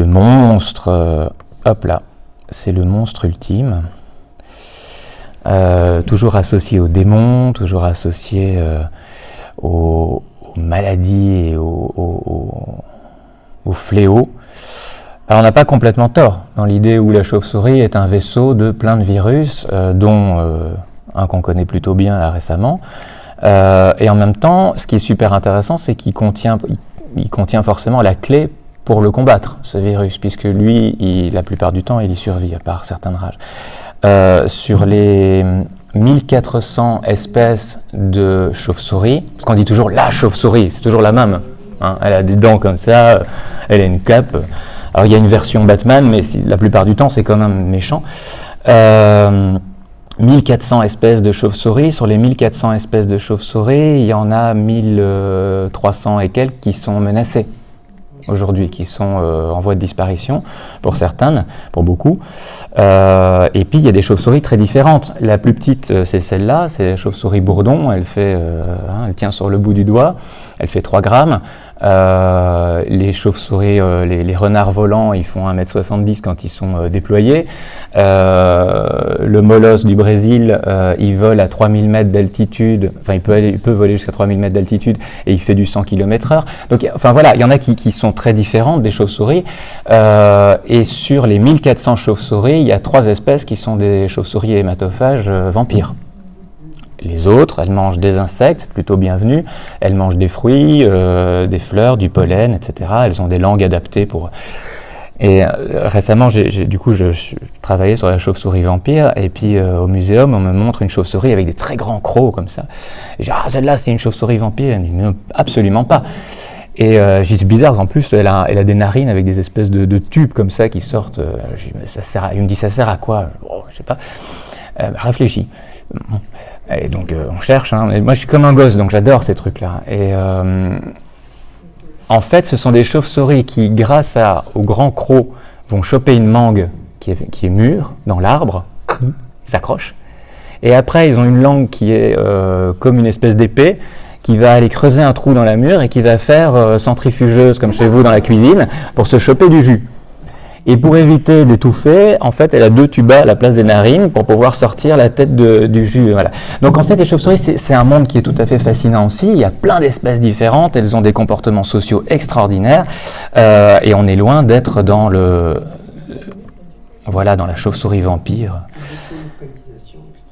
monstre, hop là, c'est le monstre ultime, toujours associé aux démons, toujours associé aux maladies et aux fléaux. Alors on n'a pas complètement tort dans l'idée où la chauve-souris est un vaisseau de plein de virus, dont un qu'on connaît plutôt bien là, récemment. Et en même temps, ce qui est super intéressant, c'est qu'il contient forcément la clé pour le combattre, ce virus, puisque lui, la plupart du temps, il y survit, à part certaines rages. Sur les 1400 espèces de chauves-souris, parce qu'on dit toujours la chauve-souris, c'est toujours la même. hein. Elle a des dents comme ça, elle a une cape. Alors il y a une version Batman, mais la plupart du temps c'est quand même méchant. 1400 espèces de chauves-souris. Sur les 1400 espèces de chauves-souris, il y en a 1300 et quelques qui sont menacées aujourd'hui, qui sont en voie de disparition pour certaines, pour beaucoup. Et puis il y a des chauves-souris très différentes. La plus petite, c'est celle-là, c'est la chauve-souris bourdon. Elle elle tient sur le bout du doigt. Elle fait 3 grammes. Les chauves-souris, les renards volants, ils font 1m70 quand ils sont déployés. Le molosse du Brésil, il vole à 3000 mètres d'altitude, enfin il peut voler jusqu'à 3000 mètres d'altitude et il fait du 100 km/h. Donc enfin voilà, il y en a qui sont très différentes des chauves-souris. Et sur les 1400 chauves-souris, il y a 3 espèces qui sont des chauves-souris hématophages vampires. Les autres, elles mangent des insectes, plutôt bienvenus, elles mangent des fruits, des fleurs, du pollen, etc. Elles ont des langues adaptées pour... Et récemment, j'ai travaillé sur la chauve-souris vampire, et puis au muséum, on me montre une chauve-souris avec des très grands crocs comme ça. Et je dis, ah, celle-là, c'est une chauve-souris vampire. Elle me dit, mais absolument pas. Et j'ai dit, c'est bizarre, en plus, elle a des narines avec des espèces de tubes comme ça qui sortent. Il me dit, ça sert à quoi? Oh, je sais pas. Réfléchis. Et donc on cherche, hein. Et moi je suis comme un gosse, donc j'adore ces trucs-là. Et en fait, ce sont des chauves-souris qui, grâce au grand croc, vont choper une mangue qui est mûre dans l'arbre, ils s'accrochent. Et après, ils ont une langue qui est comme une espèce d'épée, qui va aller creuser un trou dans la mûre et qui va faire centrifugeuse, comme chez vous dans la cuisine, pour se choper du jus. Et pour éviter d'étouffer, en fait, elle a 2 tubas à la place des narines pour pouvoir sortir la tête du jus. Voilà. Donc en fait, les chauves-souris, c'est un monde qui est tout à fait fascinant aussi. Il y a plein d'espèces différentes, elles ont des comportements sociaux extraordinaires, et on est loin d'être dans dans la chauve-souris vampire.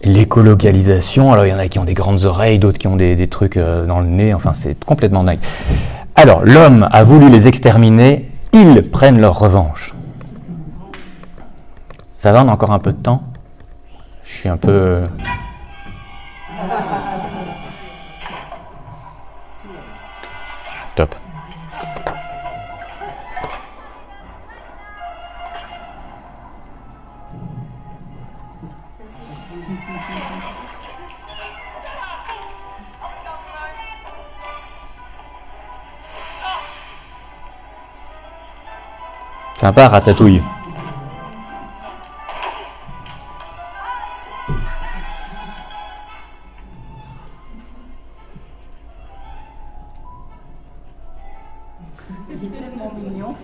L'écolocalisation, alors il y en a qui ont des grandes oreilles, d'autres qui ont des trucs dans le nez, enfin c'est complètement dingue. Alors, l'homme a voulu les exterminer, ils prennent leur revanche. Ça va, on a encore un peu de temps? Je suis un peu... Top. Sympa, Ratatouille. Il est tellement mignon.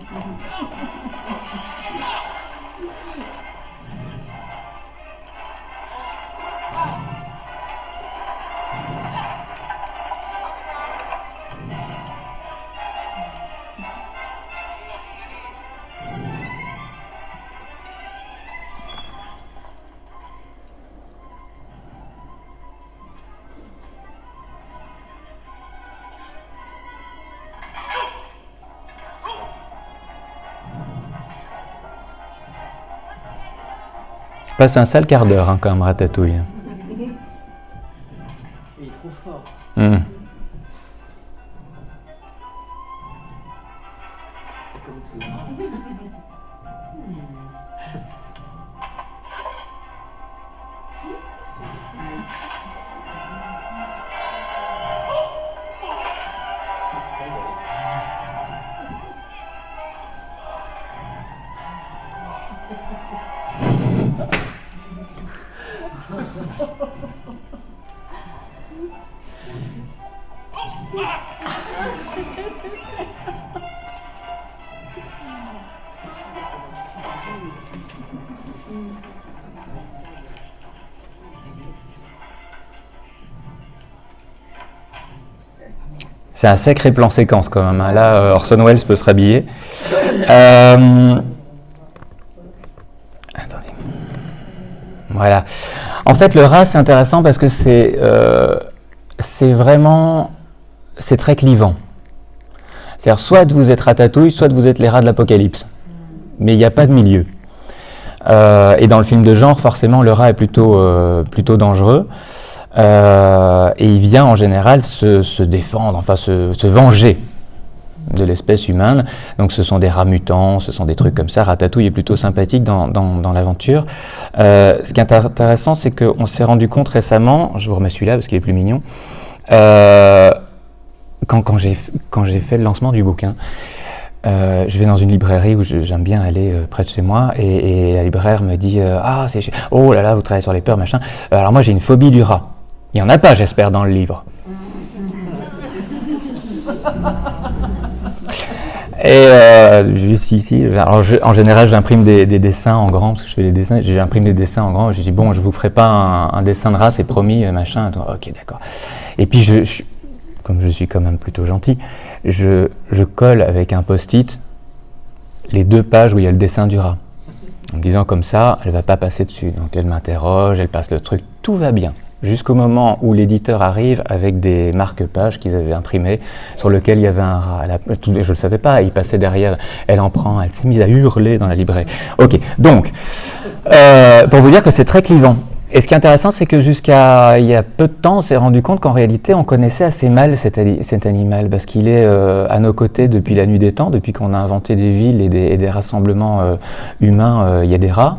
Passe un sale quart d'heure, hein, quand même, Ratatouille. Il est trop fort. Comme tout. C'est un sacré plan séquence quand même, hein. Là, Orson Welles peut se rhabiller. Attendez. Voilà. En fait, le rat, c'est intéressant parce que c'est très clivant. C'est-à-dire, soit vous êtes Ratatouille, soit vous êtes les rats de l'apocalypse. Mais il n'y a pas de milieu. Et dans le film de genre, forcément, le rat est plutôt dangereux. Et il vient en général se défendre, enfin se venger de l'espèce humaine. Donc ce sont des rats mutants, ce sont des trucs comme ça. Ratatouille est plutôt sympathique dans l'aventure. Ce qui est intéressant, c'est qu'on s'est rendu compte récemment, je vous remets celui-là parce qu'il est plus mignon, quand j'ai fait le lancement du bouquin, je vais dans une librairie où j'aime bien aller près de chez moi et la libraire me dit oh là là, vous travaillez sur les peurs, machin. Alors moi j'ai une phobie du rat. Il n'y en a pas, j'espère, dans le livre. Et en général j'imprime des dessins en grand parce que je fais des dessins, j'imprime des dessins en grand. J'ai dit bon, je vous ferai pas un dessin de rat, c'est promis, machin. Ok, d'accord. Et puis comme je suis quand même plutôt gentil, je colle avec un post-it les 2 pages où il y a le dessin du rat, en me disant comme ça, elle va pas passer dessus. Donc elle m'interroge, elle passe le truc, tout va bien. Jusqu'au moment où l'éditeur arrive avec des marque-pages qu'ils avaient imprimés sur lequel il y avait un rat. Je ne le savais pas, il passait derrière, elle en prend, elle s'est mise à hurler dans la librairie. Ok, donc, pour vous dire que c'est très clivant. Et ce qui est intéressant, c'est que jusqu'à il y a peu de temps, on s'est rendu compte qu'en réalité, on connaissait assez mal cet animal, parce qu'il est à nos côtés depuis la nuit des temps, depuis qu'on a inventé des villes et des rassemblements humains, il y a des rats.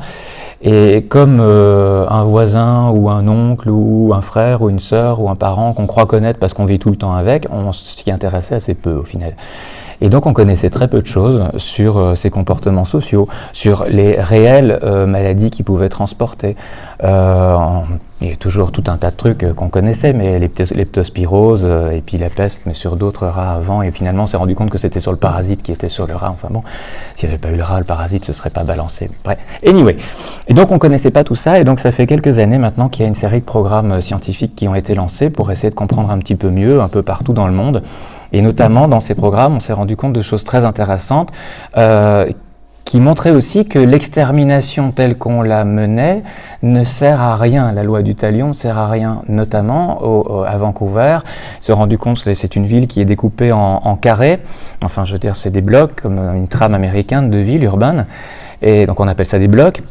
Et comme un voisin ou un oncle ou un frère ou une sœur ou un parent qu'on croit connaître parce qu'on vit tout le temps avec, on s'y intéressait assez peu au final. Et donc on connaissait très peu de choses sur ses comportements sociaux, sur les réelles maladies qu'il pouvait transporter. Il y a toujours tout un tas de trucs qu'on connaissait, mais leptospirose et puis la peste, mais sur d'autres rats avant. Et finalement on s'est rendu compte que c'était sur le parasite qui était sur le rat. Enfin bon, s'il n'y avait pas eu le rat, le parasite ne se serait pas balancé. Bref, anyway. Et donc on ne connaissait pas tout ça, et donc ça fait quelques années maintenant qu'il y a une série de programmes scientifiques qui ont été lancés pour essayer de comprendre un petit peu mieux, un peu partout dans le monde. Et notamment dans ces programmes, on s'est rendu compte de choses très intéressantes qui montraient aussi que l'extermination telle qu'on la menait ne sert à rien. La loi du talion ne sert à rien, notamment à Vancouver. On s'est rendu compte que c'est une ville qui est découpée en carrés. Enfin, je veux dire, c'est des blocs, comme une trame américaine de ville urbaine. Et donc on appelle ça des blocs.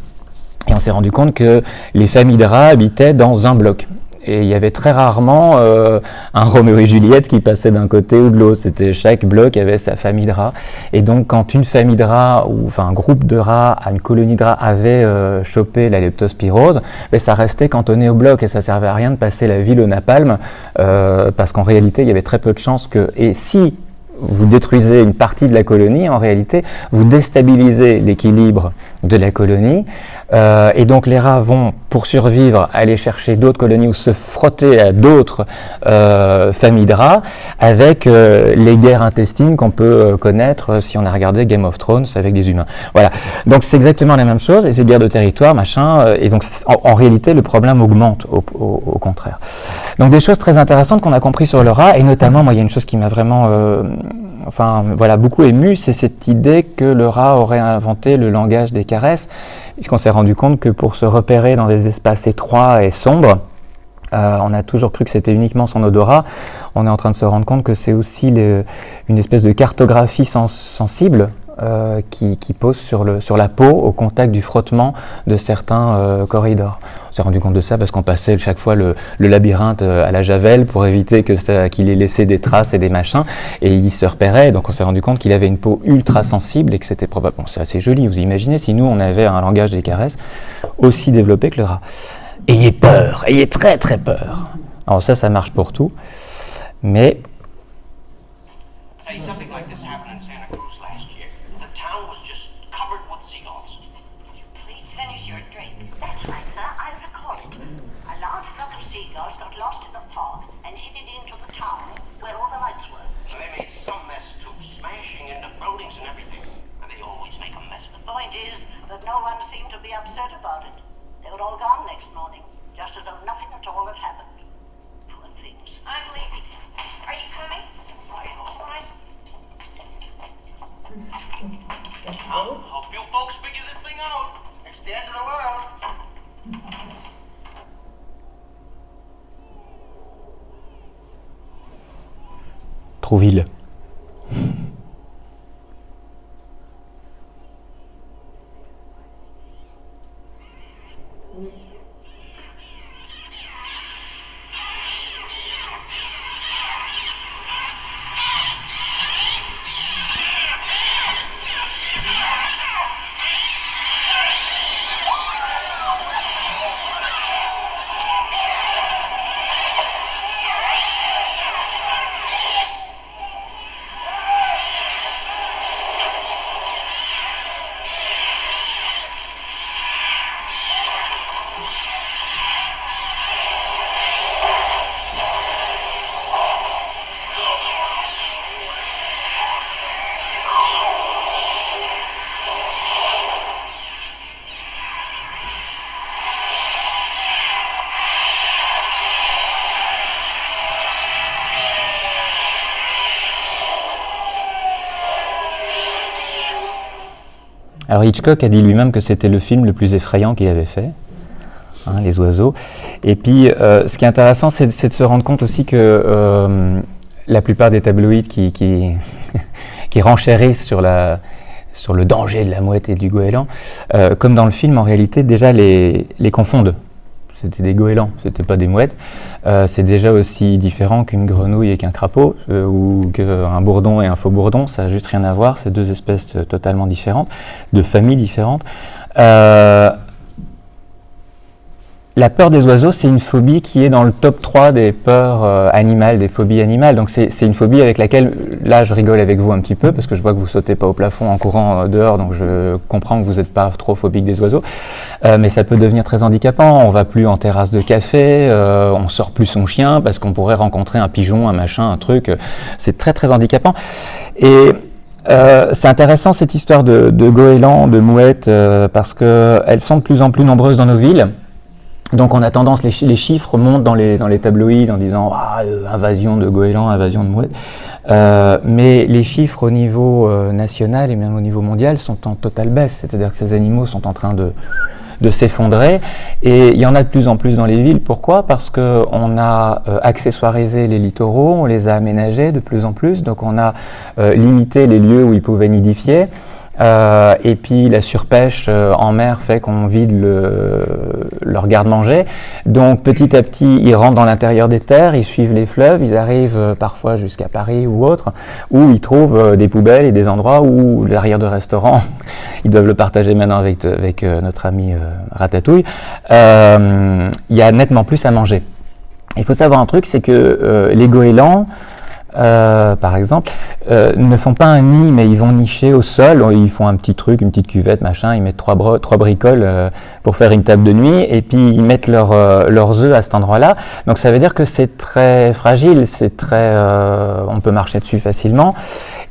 Et on s'est rendu compte que les familles de rats habitaient dans un bloc. Et il y avait très rarement un Roméo et Juliette qui passait d'un côté ou de l'autre. C'était chaque bloc avait sa famille de rats. Et donc quand une famille de rats, ou enfin un groupe de rats, une colonie de rats avait chopé la leptospirose, ça restait cantonné au bloc et ça servait à rien de passer la ville au napalm parce qu'en réalité il y avait très peu de chances que... Et si vous détruisez une partie de la colonie, en réalité, vous déstabilisez l'équilibre de la colonie, et donc les rats vont, pour survivre, aller chercher d'autres colonies ou se frotter à d'autres familles de rats, avec les guerres intestines qu'on peut connaître si on a regardé Game of Thrones avec des humains. Voilà, donc c'est exactement la même chose, et ces guerres de territoire, machin, et donc en réalité, le problème augmente au contraire. Donc des choses très intéressantes qu'on a compris sur le rat, et notamment, moi, il y a une chose qui m'a vraiment... beaucoup ému, c'est cette idée que le rat aurait inventé le langage des caresses, puisqu'on s'est rendu compte que pour se repérer dans des espaces étroits et sombres, on a toujours cru que c'était uniquement son odorat. On est en train de se rendre compte que c'est aussi une espèce de cartographie sensible qui pose sur la peau au contact du frottement de certains corridors. On s'est rendu compte de ça parce qu'on passait chaque fois le labyrinthe à la javel pour éviter qu'il ait laissé des traces et des machins, et il se repérait. Donc on s'est rendu compte qu'il avait une peau ultra sensible et que c'était probablement... Bon, c'est assez joli, vous imaginez si nous on avait un langage des caresses aussi développé que le rat. Ayez peur, ayez très très peur. Alors ça marche pour tout, mais... Trouville. Alors Hitchcock a dit lui-même que c'était le film le plus effrayant qu'il avait fait, hein, les oiseaux. Et puis, ce qui est intéressant, c'est de se rendre compte aussi que la plupart des tabloïds qui renchérissent sur le danger de la mouette et du goéland, comme dans le film, en réalité, déjà les confondent. C'était des goélands, c'était pas des mouettes. C'est déjà aussi différent qu'une grenouille et qu'un crapaud, ou qu'un bourdon et un faux bourdon, ça n'a juste rien à voir, c'est deux espèces totalement différentes, de familles différentes. La peur des oiseaux, c'est une phobie qui est dans le top 3 des peurs animales, des phobies animales. Donc c'est une phobie avec laquelle, là je rigole avec vous un petit peu, parce que je vois que vous sautez pas au plafond en courant dehors, donc je comprends que vous n'êtes pas trop phobique des oiseaux. Mais ça peut devenir très handicapant, on va plus en terrasse de café, on sort plus son chien, parce qu'on pourrait rencontrer un pigeon, un machin, un truc. C'est très très handicapant. Et c'est intéressant cette histoire de goélands, de mouettes, parce qu'elles sont de plus en plus nombreuses dans nos villes. Donc on a tendance, les chiffres montent dans les tabloïds en disant invasion de goélands, invasion de mouettes. Mais les chiffres au niveau national et même au niveau mondial sont en totale baisse. C'est-à-dire que ces animaux sont en train de s'effondrer. Et il y en a de plus en plus dans les villes. Pourquoi ? Parce qu'on a accessoirisé les littoraux, on les a aménagés de plus en plus. Donc on a limité les lieux où ils pouvaient nidifier. Et puis la surpêche en mer fait qu'on vide leur garde-manger. Donc petit à petit, ils rentrent dans l'intérieur des terres, ils suivent les fleuves, ils arrivent parfois jusqu'à Paris ou autre, où ils trouvent des poubelles et des endroits où l'arrière de restaurant, ils doivent le partager maintenant avec notre ami Ratatouille, il y a nettement plus à manger. Il faut savoir un truc, c'est que les goélands, par exemple, ne font pas un nid, mais ils vont nicher au sol, ils font un petit truc, une petite cuvette, machin, ils mettent trois bricoles pour faire une table de nuit, et puis ils mettent leurs œufs à cet endroit-là. Donc ça veut dire que c'est très fragile, on peut marcher dessus facilement.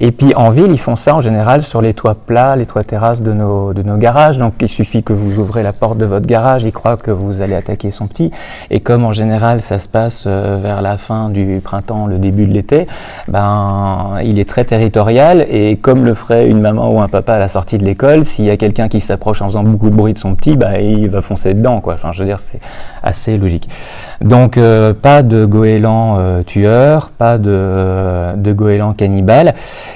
Et puis en ville, ils font ça en général sur les toits plats, les toits terrasses de nos garages. Donc il suffit que vous ouvrez la porte de votre garage, il croit que vous allez attaquer son petit. Et comme en général ça se passe vers la fin du printemps, le début de l'été, il est très territorial. Et comme le ferait une maman ou un papa à la sortie de l'école, s'il y a quelqu'un qui s'approche en faisant beaucoup de bruit de son petit, il va foncer dedans, quoi. Enfin, je veux dire, c'est assez logique. Donc pas de goéland tueur, pas de goéland cannibale.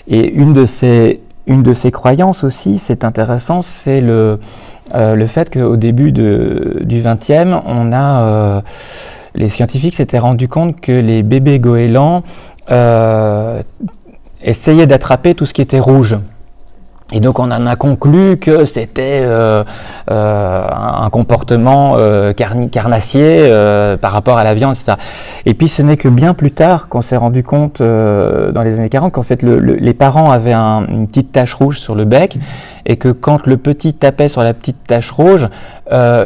Et une de ces croyances aussi, c'est intéressant, c'est le fait qu'au début du XXe, les scientifiques s'étaient rendus compte que les bébés goélands essayaient d'attraper tout ce qui était rouge. Et donc on en a conclu que c'était un comportement carnassier par rapport à la viande, etc. Et puis ce n'est que bien plus tard qu'on s'est rendu compte, dans les années 40, qu'en fait les parents avaient une petite tache rouge sur le bec, et que quand le petit tapait sur la petite tache rouge,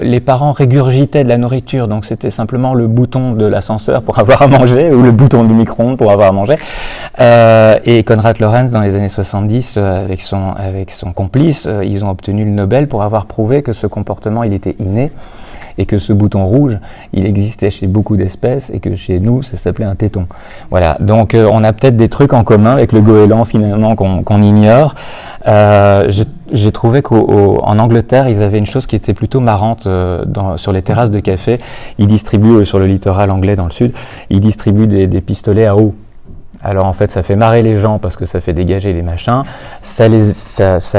les parents régurgitaient de la nourriture. Donc c'était simplement le bouton de l'ascenseur pour avoir à manger, ou le bouton du micro-ondes pour avoir à manger. Et Konrad Lorenz, dans les années 70, avec son complice, ils ont obtenu le Nobel pour avoir prouvé que ce comportement, il était inné, et que ce bouton rouge, il existait chez beaucoup d'espèces, et que chez nous, ça s'appelait un téton. Voilà, donc on a peut-être des trucs en commun avec le goéland, finalement, qu'on ignore. J'ai trouvé qu'en Angleterre, ils avaient une chose qui était plutôt marrante sur les terrasses de café. Ils distribuent, sur le littoral anglais dans le sud, ils distribuent des pistolets à eau. Alors en fait, ça fait marrer les gens parce que ça fait dégager les machins, ça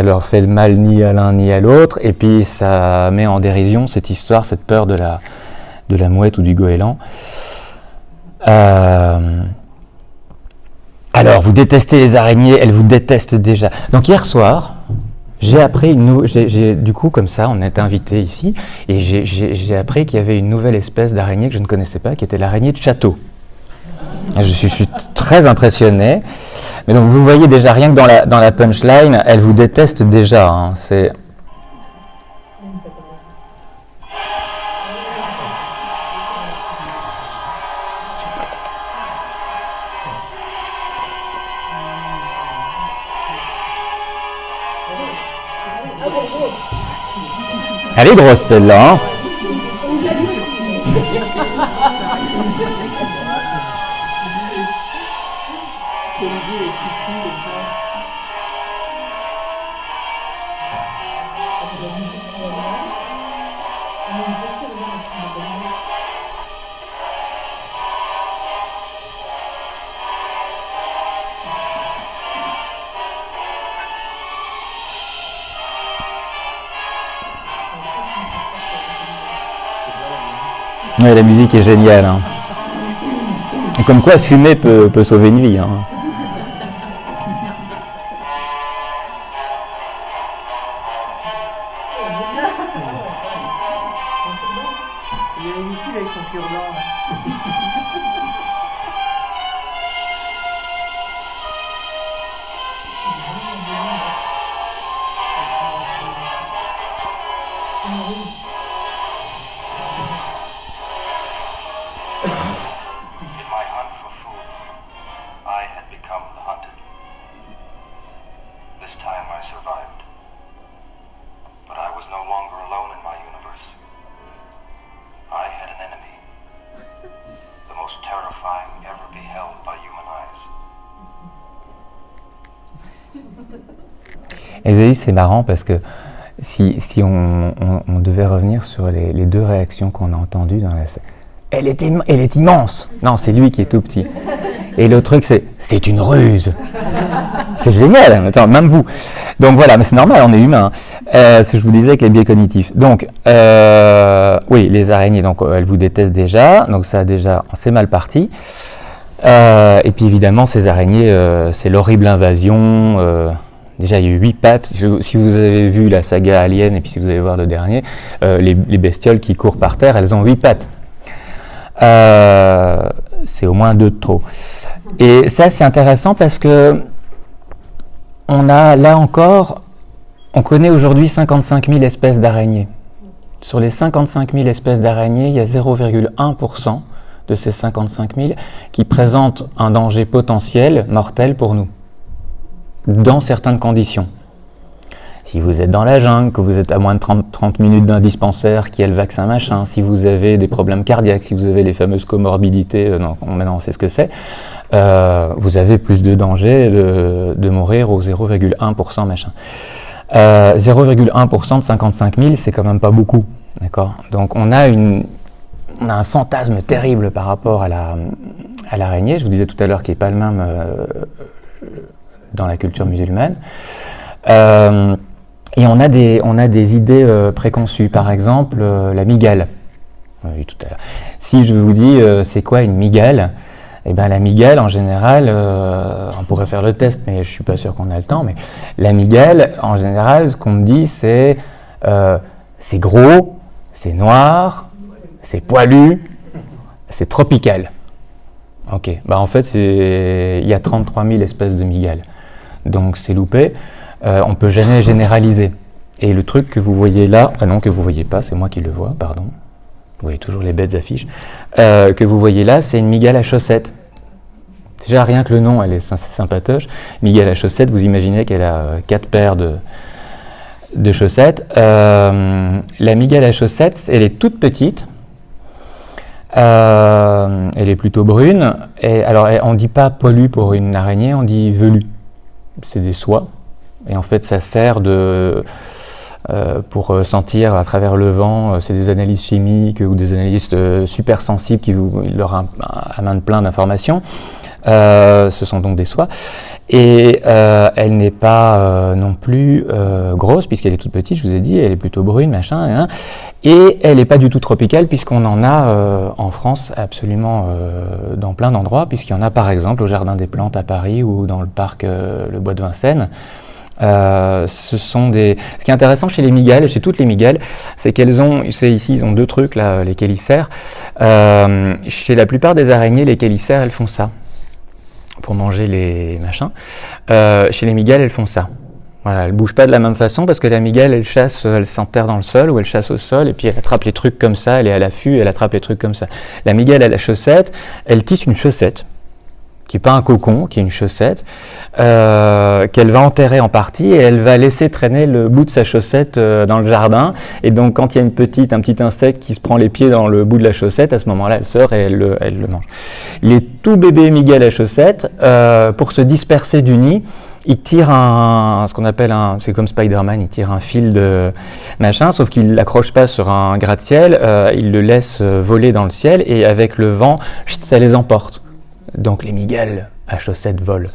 leur fait mal ni à l'un ni à l'autre, et puis ça met en dérision cette histoire, cette peur de la mouette ou du goéland. Alors, vous détestez les araignées, elles vous détestent déjà. Donc hier soir, j'ai appris du coup, comme ça, on est invité ici, et j'ai appris qu'il y avait une nouvelle espèce d'araignée que je ne connaissais pas, qui était l'araignée de château. Je suis très impressionné. Mais donc vous voyez déjà, rien que dans la punchline, elle vous déteste déjà. Hein. C'est... Elle est grosse celle-là. Hein. Ouais, la musique est géniale. Hein. Et comme quoi, fumer peut sauver une vie. Hein. Il est ridicule avec son cure-dent. In my hunt for food, I had become the hunted. This time I survived. But I was no longer alone in my universe. I had an enemy. The most terrifying ever beheld by human eyes. Et Zélie, c'est marrant parce que si on devait revenir sur les deux réactions qu'on a entendues dans la scène. Elle est immense. Non, c'est lui qui est tout petit. Et le truc, c'est une ruse. C'est génial. Attends, même vous. Donc voilà, mais c'est normal, on est humain. Ce que je vous disais avec les biais cognitifs. Donc, oui, les araignées, donc elles vous détestent déjà. Donc ça, déjà, c'est mal parti. Et puis évidemment, ces araignées, c'est l'horrible invasion. Déjà, il y a eu 8 pattes. Si vous avez vu la saga Alien, et puis si vous allez voir le dernier, les bestioles qui courent par terre, elles ont 8 pattes. C'est au moins 2 de trop. Et ça, c'est intéressant parce que on a, là encore, on connaît aujourd'hui 55 000 espèces d'araignées. Sur les 55 000 espèces d'araignées, il y a 0,1% de ces 55 000 qui présentent un danger potentiel mortel pour nous, dans certaines conditions. Si vous êtes dans la jungle, que vous êtes à moins de 30 minutes d'un dispensaire qui a le vaccin machin, si vous avez des problèmes cardiaques, si vous avez les fameuses comorbidités, maintenant on sait ce que c'est, vous avez plus de danger de mourir au 0,1% machin. 0,1% de 55 000, c'est quand même pas beaucoup, d'accord ? Donc on a un fantasme terrible par rapport à l'araignée. Je vous disais tout à l'heure qu'il n'est pas le même dans la culture musulmane. Et on a des idées préconçues. Par exemple, la mygale. On l'a vu tout à l'heure. Si je vous dis c'est quoi une mygale, eh bien la mygale en général, on pourrait faire le test, mais je suis pas sûr qu'on a le temps. Mais la mygale en général, ce qu'on me dit c'est gros, c'est noir, c'est poilu, c'est tropical. Ok. Bah en fait il y a 33 000 espèces de mygales, donc c'est loupé. On ne peut jamais généraliser. Et le truc que vous voyez là, ah non, que vous ne voyez pas, c'est moi qui le vois, pardon. Vous voyez toujours les bêtes affiches. Que vous voyez là, c'est une mygale à chaussettes. Déjà, rien que le nom, elle est sympatoche. Mygale à chaussettes, vous imaginez qu'elle a 4 paires de chaussettes. La mygale à chaussettes, elle est toute petite. Elle est plutôt brune. Et alors, on ne dit pas poilu pour une araignée, on dit velu. C'est des soies. Et en fait, ça sert pour sentir à travers le vent. C'est des analyses chimiques ou des analystes super sensibles qui leur amènent plein d'informations. Ce sont donc des soies. Et elle n'est pas non plus grosse, puisqu'elle est toute petite, je vous ai dit, elle est plutôt brune, machin. Hein, et elle n'est pas du tout tropicale, puisqu'on en a en France absolument dans plein d'endroits, puisqu'il y en a par exemple au Jardin des Plantes à Paris ou dans le parc le Bois de Vincennes. Ce qui est intéressant chez les mygales, chez toutes les mygales, c'est qu'elles ont, ici ils ont 2 trucs là, les chélicères. Chez la plupart des araignées, les chélicères, elles font ça pour manger les machins. Chez les mygales, elles font ça. Voilà, elles bougent pas de la même façon parce que la mygale, elle chasse, elle s'enterre dans le sol ou elle chasse au sol et puis elle attrape les trucs comme ça, elle est à l'affût, elle attrape les trucs comme ça. La mygale à la chaussette, elle tisse une chaussette qui n'est pas un cocon, qui est une chaussette, qu'elle va enterrer en partie et elle va laisser traîner le bout de sa chaussette dans le jardin. Et donc quand il y a un petit insecte qui se prend les pieds dans le bout de la chaussette, à ce moment-là, elle sort et elle le mange. Les tout bébés mygales à chaussettes, pour se disperser du nid, ils tirent ce qu'on appelle c'est comme Spider-Man, ils tirent un fil de machin, sauf qu'ils ne l'accrochent pas sur un gratte-ciel, ils le laissent voler dans le ciel et avec le vent, ça les emporte. Donc les migales à chaussettes volent.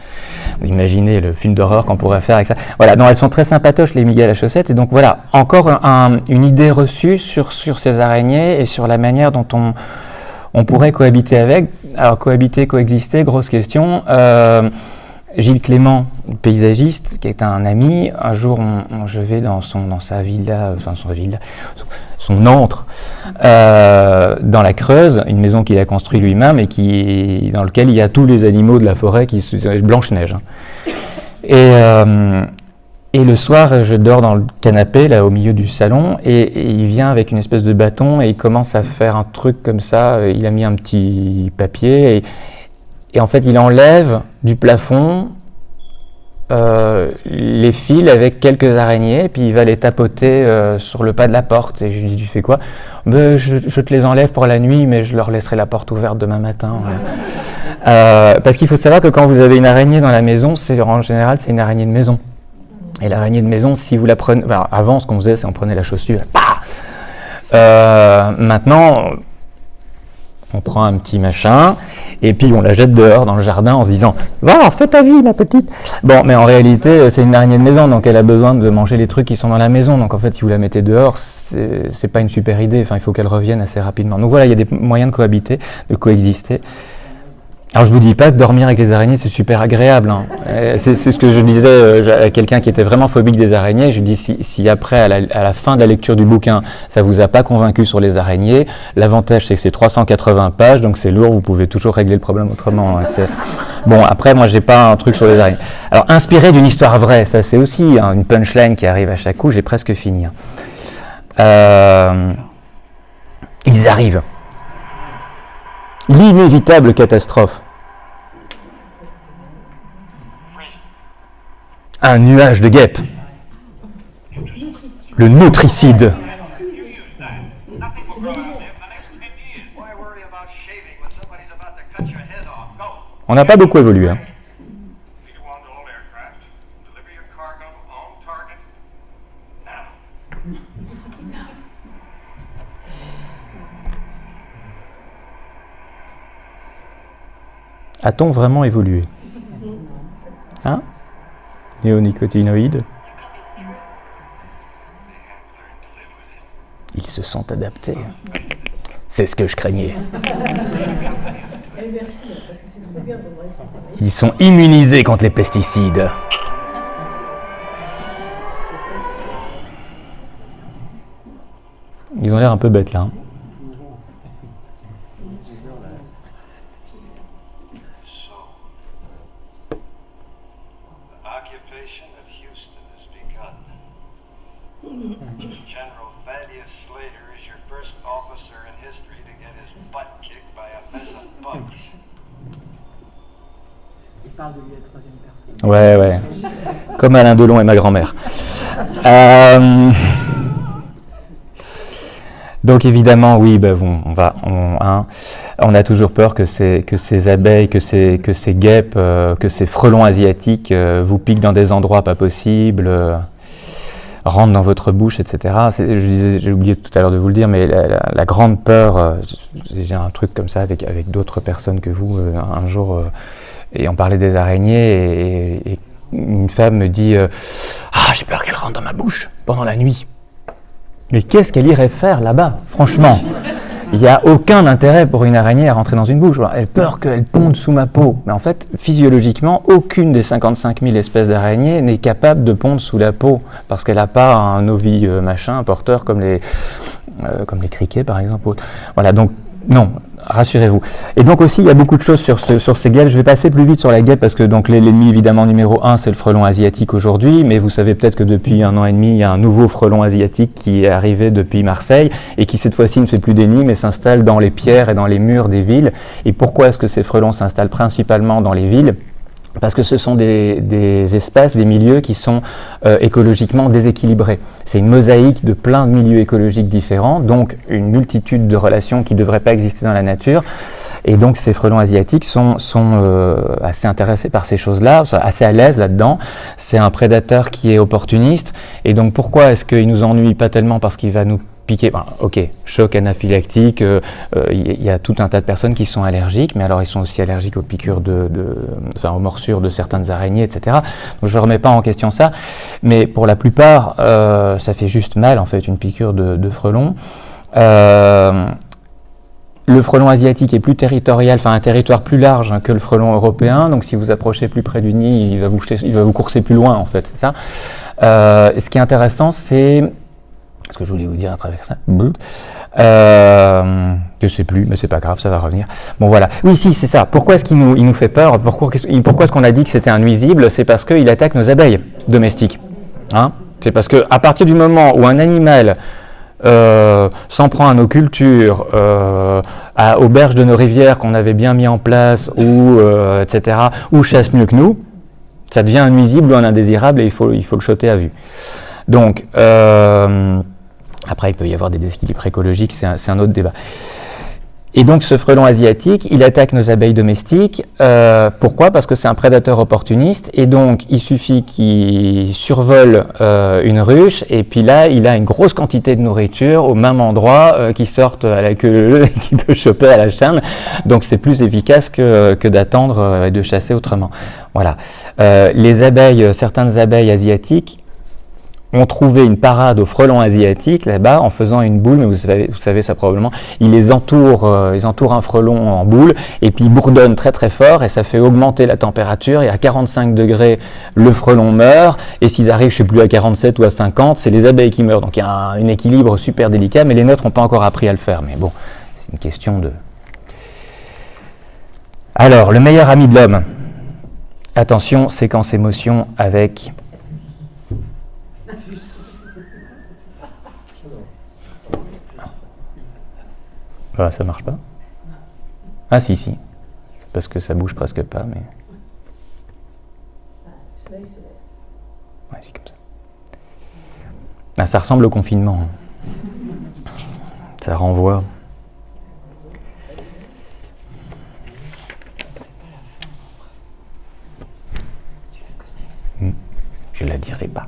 Vous imaginez le film d'horreur qu'on pourrait faire avec ça. Voilà, donc elles sont très sympatoches les migales à chaussettes. Et donc voilà, encore une idée reçue sur ces araignées et sur la manière dont on pourrait cohabiter avec. Alors cohabiter, coexister, grosse question. Gilles Clément, paysagiste, qui est un ami, un jour je vais dans sa villa, son antre, dans la Creuse, une maison qu'il a construite lui-même et dans lequel il y a tous les animaux de la forêt, Blanche-Neige. Et le soir, je dors dans le canapé, là, au milieu du salon, et il vient avec une espèce de bâton et il commence à faire un truc comme ça. Il a mis un petit papier et en fait, il enlève du plafond les fils avec quelques araignées, et puis il va les tapoter sur le pas de la porte. Et je lui dis, tu fais quoi ? Je te les enlève pour la nuit, mais je leur laisserai la porte ouverte demain matin. Ouais. Parce qu'il faut savoir que quand vous avez une araignée dans la maison, en général, c'est une araignée de maison. Et l'araignée de maison, si vous la prenez... Enfin, avant, ce qu'on faisait, c'est on prenait la chaussure, maintenant... On prend un petit machin, et puis on la jette dehors dans le jardin en se disant « Va, fais ta vie, ma petite !» Bon, mais en réalité, c'est une araignée de maison, donc elle a besoin de manger les trucs qui sont dans la maison. Donc en fait, si vous la mettez dehors, c'est pas une super idée. Enfin, il faut qu'elle revienne assez rapidement. Donc voilà, il y a des moyens de cohabiter, de coexister. Alors je vous dis pas que dormir avec les araignées c'est super agréable, hein. C'est ce que je disais à quelqu'un qui était vraiment phobique des araignées. Je lui dis si après à la fin de la lecture du bouquin ça vous a pas convaincu sur les araignées, l'avantage c'est que c'est 380 pages, donc c'est lourd, vous pouvez toujours régler le problème autrement, hein. Bon, après moi j'ai pas un truc sur les araignées. Alors inspiré d'une histoire vraie, ça c'est aussi une punchline qui arrive à chaque coup. J'ai presque fini, hein. Ils arrivent. L'inévitable catastrophe. Un nuage de guêpes. Le nutricide. On n'a pas beaucoup évolué, hein. A-t-on vraiment évolué ? Hein ? Néonicotinoïdes ? Ils se sont adaptés. C'est ce que je craignais. Ils sont immunisés contre les pesticides. Ils ont l'air un peu bêtes là, hein. General Thaddeus Slater is your first officer in history to get his butt kicked by a mess of bugs. Il parle de lui à la troisième personne. Ouais. Comme Alain Delon et ma grand-mère. Donc évidemment, oui, on a toujours peur que ces abeilles, que ces guêpes, que ces frelons asiatiques vous piquent dans des endroits pas possibles. Rentre dans votre bouche, etc. J'ai oublié tout à l'heure de vous le dire, mais la grande peur, j'ai un truc comme ça avec d'autres personnes que vous, un jour, et on parlait des araignées, et une femme me dit j'ai peur qu'elle rentre dans ma bouche pendant la nuit. Mais qu'est-ce qu'elle irait faire là-bas, franchement ? Il n'y a aucun intérêt pour une araignée à rentrer dans une bouche. Elle a peur qu'elle ponde sous ma peau. Mais en fait, physiologiquement, aucune des 55 000 espèces d'araignées n'est capable de pondre sous la peau parce qu'elle n'a pas un ovi un porteur comme les criquets, par exemple. Voilà, donc non, rassurez-vous. Et donc aussi, il y a beaucoup de choses sur ces guêpes. Je vais passer plus vite sur la guêpe parce que donc l'ennemi évidemment numéro 1, c'est le frelon asiatique aujourd'hui. Mais vous savez peut-être que depuis 1 an et demi, il y a un nouveau frelon asiatique qui est arrivé depuis Marseille et qui cette fois-ci ne fait plus des nids mais s'installe dans les pierres et dans les murs des villes. Et pourquoi est-ce que ces frelons s'installent principalement dans les villes ? Parce que ce sont des espaces, des milieux qui sont écologiquement déséquilibrés. C'est une mosaïque de plein de milieux écologiques différents, donc une multitude de relations qui ne devraient pas exister dans la nature. Et donc ces frelons asiatiques sont assez intéressés par ces choses-là, sont assez à l'aise là-dedans. C'est un prédateur qui est opportuniste. Et donc pourquoi est-ce qu'il nous ennuie ? Pas tellement parce qu'il va nous piqué, ok, choc anaphylactique, il y a tout un tas de personnes qui sont allergiques, mais alors ils sont aussi allergiques aux piqûres aux morsures de certaines araignées, etc. Donc je ne remets pas en question ça, mais pour la plupart, ça fait juste mal, en fait, une piqûre de frelon. Le frelon asiatique est plus territorial, un territoire plus large que le frelon européen, donc si vous approchez plus près du nid, il va vous courser plus loin, en fait, c'est ça. Ce qui est intéressant, c'est... Ce que je voulais vous dire à travers ça, je sais plus, mais c'est pas grave, ça va revenir. Bon voilà, oui si c'est ça. Pourquoi est-ce qu'il nous fait peur? Pourquoi est-ce qu'on a dit que c'était un nuisible? C'est parce qu'il attaque nos abeilles domestiques. Hein, c'est parce que à partir du moment où un animal s'en prend à nos cultures, aux berges de nos rivières qu'on avait bien mis en place, etc., ou chasse mieux que nous, ça devient un nuisible ou un indésirable et il faut le shotter à vue. Donc après, il peut y avoir des déséquilibres écologiques, c'est un autre débat. Et donc, ce frelon asiatique, il attaque nos abeilles domestiques. Pourquoi? Parce que c'est un prédateur opportuniste. Et donc, il suffit qu'il survole une ruche. Et puis là, il a une grosse quantité de nourriture au même endroit qui sortent à la queue et qui peut choper à la chaîne. Donc, c'est plus efficace que d'attendre et de chasser autrement. Voilà. Certaines abeilles asiatiques ont trouvé une parade aux frelons asiatiques là-bas en faisant une boule, mais vous savez ça probablement, ils entourent un frelon en boule et puis ils bourdonnent très très fort et ça fait augmenter la température et à 45 degrés le frelon meurt et s'ils arrivent je sais plus à 47 ou à 50 c'est les abeilles qui meurent, donc il y a un équilibre super délicat mais les nôtres n'ont pas encore appris à le faire, mais bon c'est une question de... Alors le meilleur ami de l'homme, attention séquence émotion avec... Bah, ça marche pas. Ah si, parce que ça bouge presque pas, mais... Ouais, c'est comme ça. Ah, ça ressemble au confinement. Ça renvoie. Je la dirai pas.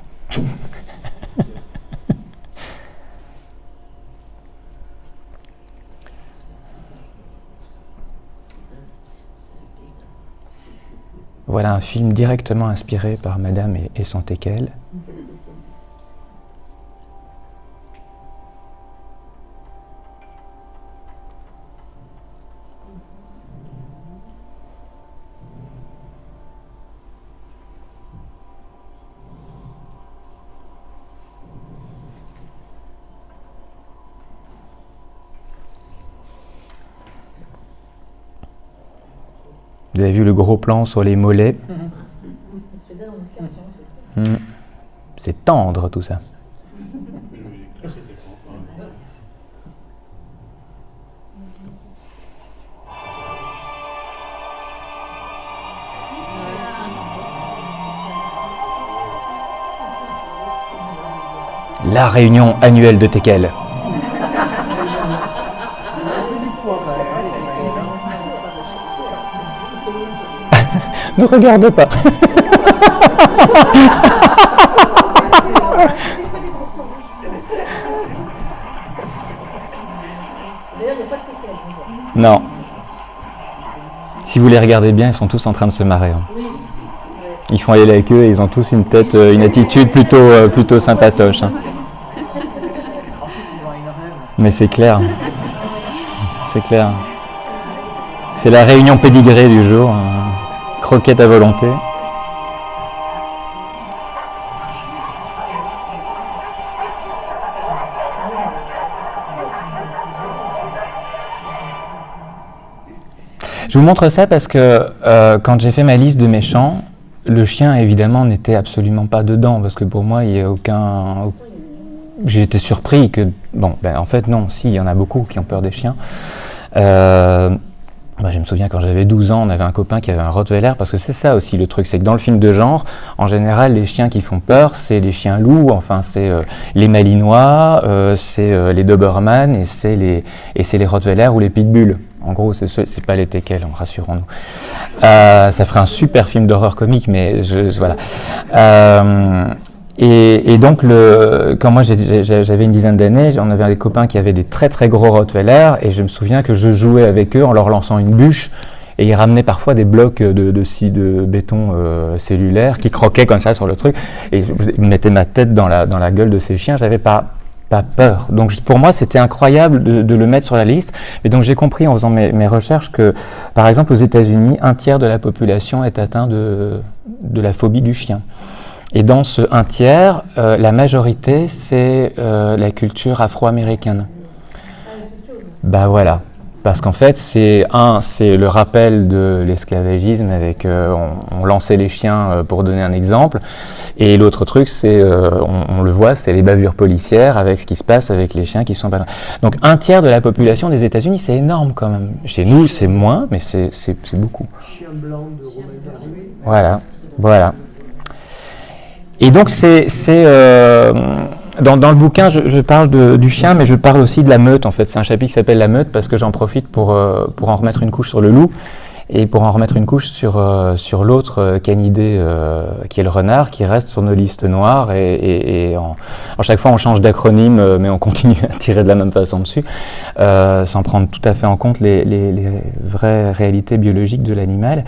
Voilà un film directement inspiré par Madame et son teckel. Vous avez vu le gros plan sur les mollets? C'est tendre tout ça. La réunion annuelle de Teckel. Ne regarde pas. Non. Si vous les regardez bien, ils sont tous en train de se marrer. Hein. Ils font aller la queue et ils ont tous une attitude plutôt sympatoche. Hein. Mais c'est clair. C'est clair. C'est la réunion pédigrée du jour. Hein. Croquette à volonté. Je vous montre ça parce que quand j'ai fait ma liste de méchants, le chien évidemment n'était absolument pas dedans parce que pour moi il n'y a aucun... J'ai été surpris que... Bon, en fait non, si, il y en a beaucoup qui ont peur des chiens. Moi, je me souviens quand j'avais 12 ans, on avait un copain qui avait un Rottweiler, parce que c'est ça aussi le truc, c'est que dans le film de genre, en général, les chiens qui font peur, c'est les chiens loups, enfin c'est les Malinois, c'est les Doberman et c'est les Rottweilers ou les Pitbulls. En gros, c'est pas les teckels, rassurons-nous. Ça ferait un super film d'horreur comique, mais voilà. Et donc, quand moi j'avais une dizaine d'années, on avait des copains qui avaient des très très gros Rottweiler, et je me souviens que je jouais avec eux en leur lançant une bûche, et ils ramenaient parfois des blocs de béton cellulaire qui croquaient comme ça sur le truc, et ils mettaient ma tête dans la gueule de ces chiens. J'avais pas peur. Donc pour moi, c'était incroyable de le mettre sur la liste. Et donc j'ai compris en faisant mes recherches que, par exemple, aux États-Unis, 1/3 de la population est atteint de la phobie du chien. Et dans ce 1/3, la majorité, c'est la culture afro-américaine. Bah voilà. Parce qu'en fait, c'est le rappel de l'esclavagisme avec on lançait les chiens pour donner un exemple. Et l'autre truc, c'est, on le voit, c'est les bavures policières avec ce qui se passe avec les chiens qui sont pas. Donc 1/3 de la population des États-Unis, c'est énorme quand même. Chez nous, c'est moins, mais c'est beaucoup. Chien blanc de Romain Gary. Voilà. Et donc dans le bouquin, je parle du chien, mais je parle aussi de la meute. En fait, c'est un chapitre qui s'appelle la meute parce que j'en profite pour en remettre une couche sur le loup et pour en remettre une couche sur l'autre canidé qui est le renard, qui reste sur nos listes noires. Et en chaque fois, on change d'acronyme, mais on continue à tirer de la même façon dessus, sans prendre tout à fait en compte les vraies réalités biologiques de l'animal.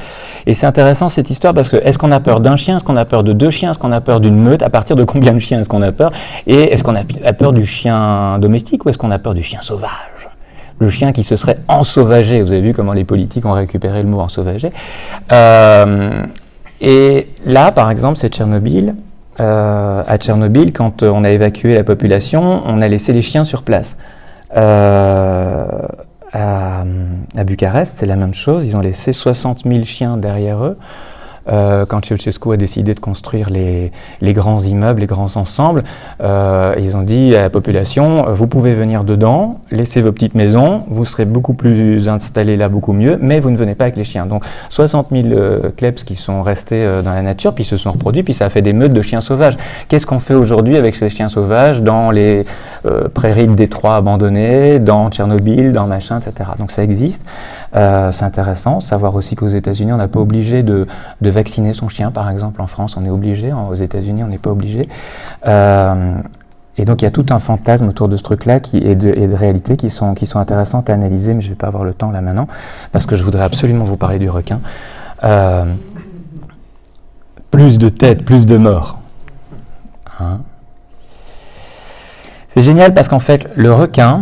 Et c'est intéressant cette histoire parce que est-ce qu'on a peur d'un chien, est-ce qu'on a peur de 2 chiens, est-ce qu'on a peur d'une meute, à partir de combien de chiens est-ce qu'on a peur, et est-ce qu'on a peur du chien domestique ou est-ce qu'on a peur du chien sauvage, le chien qui se serait ensauvagé. Vous avez vu comment les politiques ont récupéré le mot ensauvagé. Et là, par exemple, c'est Tchernobyl. À Tchernobyl, quand on a évacué la population, on a laissé les chiens sur place. À Bucarest, c'est la même chose. Ils ont laissé 60 000 chiens derrière eux. Quand Ceausescu a décidé de construire les grands immeubles, les grands ensembles, ils ont dit à la population, vous pouvez venir dedans, laissez vos petites maisons, vous serez beaucoup plus installés là, beaucoup mieux, mais vous ne venez pas avec les chiens. Donc 60 000 kleps qui sont restés dans la nature, puis se sont reproduits, puis ça a fait des meutes de chiens sauvages. Qu'est-ce qu'on fait aujourd'hui avec ces chiens sauvages dans les prairies de Détroit abandonnées, dans Tchernobyl, dans machin, etc. Donc ça existe. C'est intéressant. Savoir aussi qu'aux États-Unis, on n'est pas obligé de vacciner son chien, par exemple. En France, on est obligé. Aux États-Unis, on n'est pas obligé. Et donc, il y a tout un fantasme autour de ce truc-là et de réalités qui sont intéressantes à analyser, mais je ne vais pas avoir le temps là maintenant, parce que je voudrais absolument vous parler du requin. Plus de têtes, plus de morts. Hein? C'est génial parce qu'en fait, le requin,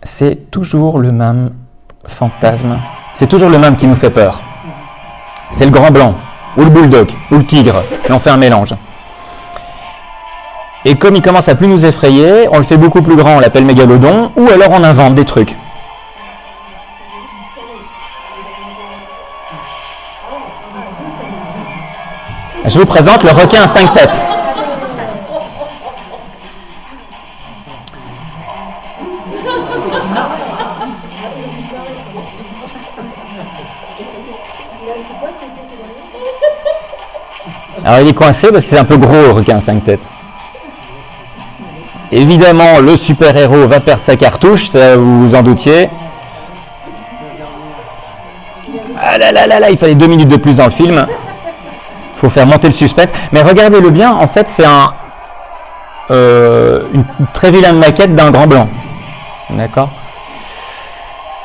c'est toujours le même fantasme. C'est toujours le même qui nous fait peur. C'est le grand blanc, ou le bulldog, ou le tigre, et on fait un mélange. Et comme il commence à plus nous effrayer, on le fait beaucoup plus grand, on l'appelle mégalodon, ou alors on invente des trucs. Je vous présente le requin à 5 têtes. Alors il est coincé parce que c'est un peu gros le requin à 5 têtes. Évidemment, le super-héros va perdre sa cartouche, ça vous vous en doutiez. Ah là là là là, il fallait 2 minutes de plus dans le film. Il faut faire monter le suspense. Mais regardez-le bien, en fait c'est une très vilaine maquette d'un grand blanc. D'accord ?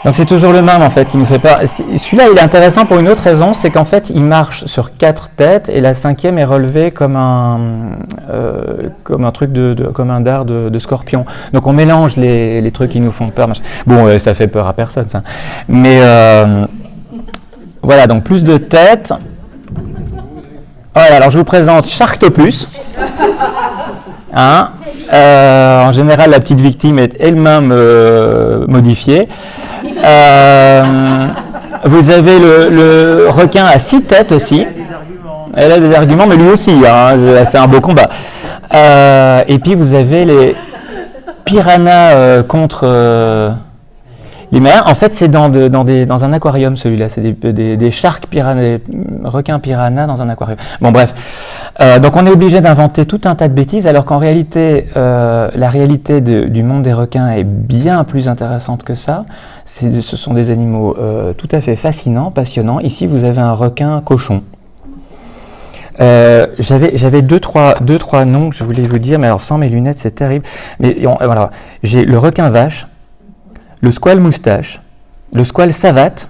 Donc c'est toujours le même en fait qui nous fait peur. Celui-là il est intéressant pour une autre raison, c'est qu'en fait il marche sur 4 têtes et la 5e est relevée comme un truc comme un dard de scorpion. Donc on mélange les trucs qui nous font peur. Bon, ça fait peur à personne ça. Mais voilà, donc plus de têtes. Voilà, alors je vous présente Sharktopus. Hein, en général la petite victime est elle-même modifiée. Vous avez le requin à 6 têtes aussi. Elle a des arguments, mais lui aussi, hein, c'est un beau combat. Et puis vous avez les piranhas contre les mers. En fait, c'est dans un aquarium celui-là. C'est des sharks piranhas, des requins piranhas dans un aquarium. Bon, bref. Donc on est obligé d'inventer tout un tas de bêtises, alors qu'en réalité, la réalité du monde des requins est bien plus intéressante que ça. Ce sont des animaux tout à fait fascinants, passionnants. Ici, vous avez un requin cochon. J'avais deux, trois noms que je voulais vous dire, mais alors sans mes lunettes, c'est terrible. Mais voilà, j'ai le requin vache, le squale moustache, le squale savate,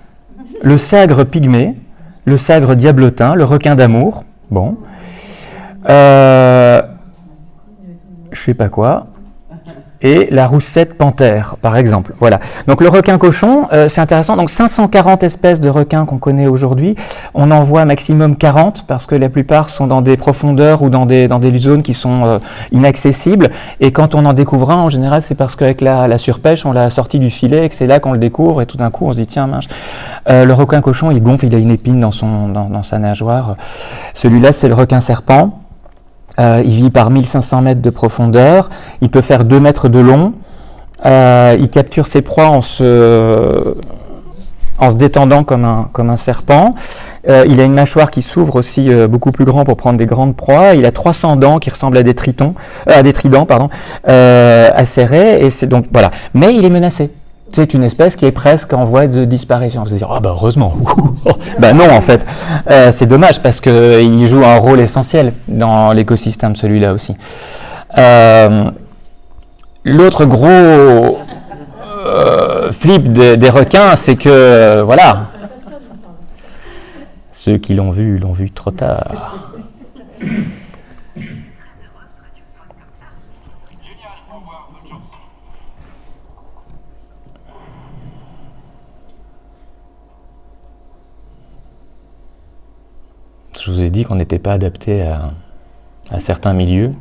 le sagre pygmée, le sagre diablotin, le requin d'amour, bon, je sais pas quoi, et la roussette panthère, par exemple. Voilà. Donc le requin cochon, c'est intéressant. Donc 540 espèces de requins qu'on connaît aujourd'hui. On en voit maximum 40 parce que la plupart sont dans des profondeurs ou dans des zones qui sont inaccessibles. Et quand on en découvre un, en général, c'est parce qu'avec la surpêche, on l'a sorti du filet et que c'est là qu'on le découvre. Et tout d'un coup, on se dit tiens, mince. Le requin cochon, il gonfle, il a une épine dans sa nageoire. Celui-là, c'est le requin serpent. Il vit par 1500 mètres de profondeur, il peut faire 2 mètres de long, il capture ses proies en se détendant comme un serpent. Il a une mâchoire qui s'ouvre aussi beaucoup plus grand pour prendre des grandes proies. Il a 300 dents qui ressemblent à des tridents, acérés, et c'est donc voilà. Mais il est menacé. C'est une espèce qui est presque en voie de disparition. Vous allez dire, ah bah heureusement. Ben non, en fait. C'est dommage parce qu'il joue un rôle essentiel dans l'écosystème, celui-là aussi. L'autre gros flip des requins, c'est que, voilà, ceux qui l'ont vu trop tard. Je vous ai dit qu'on n'était pas adapté à certains milieux.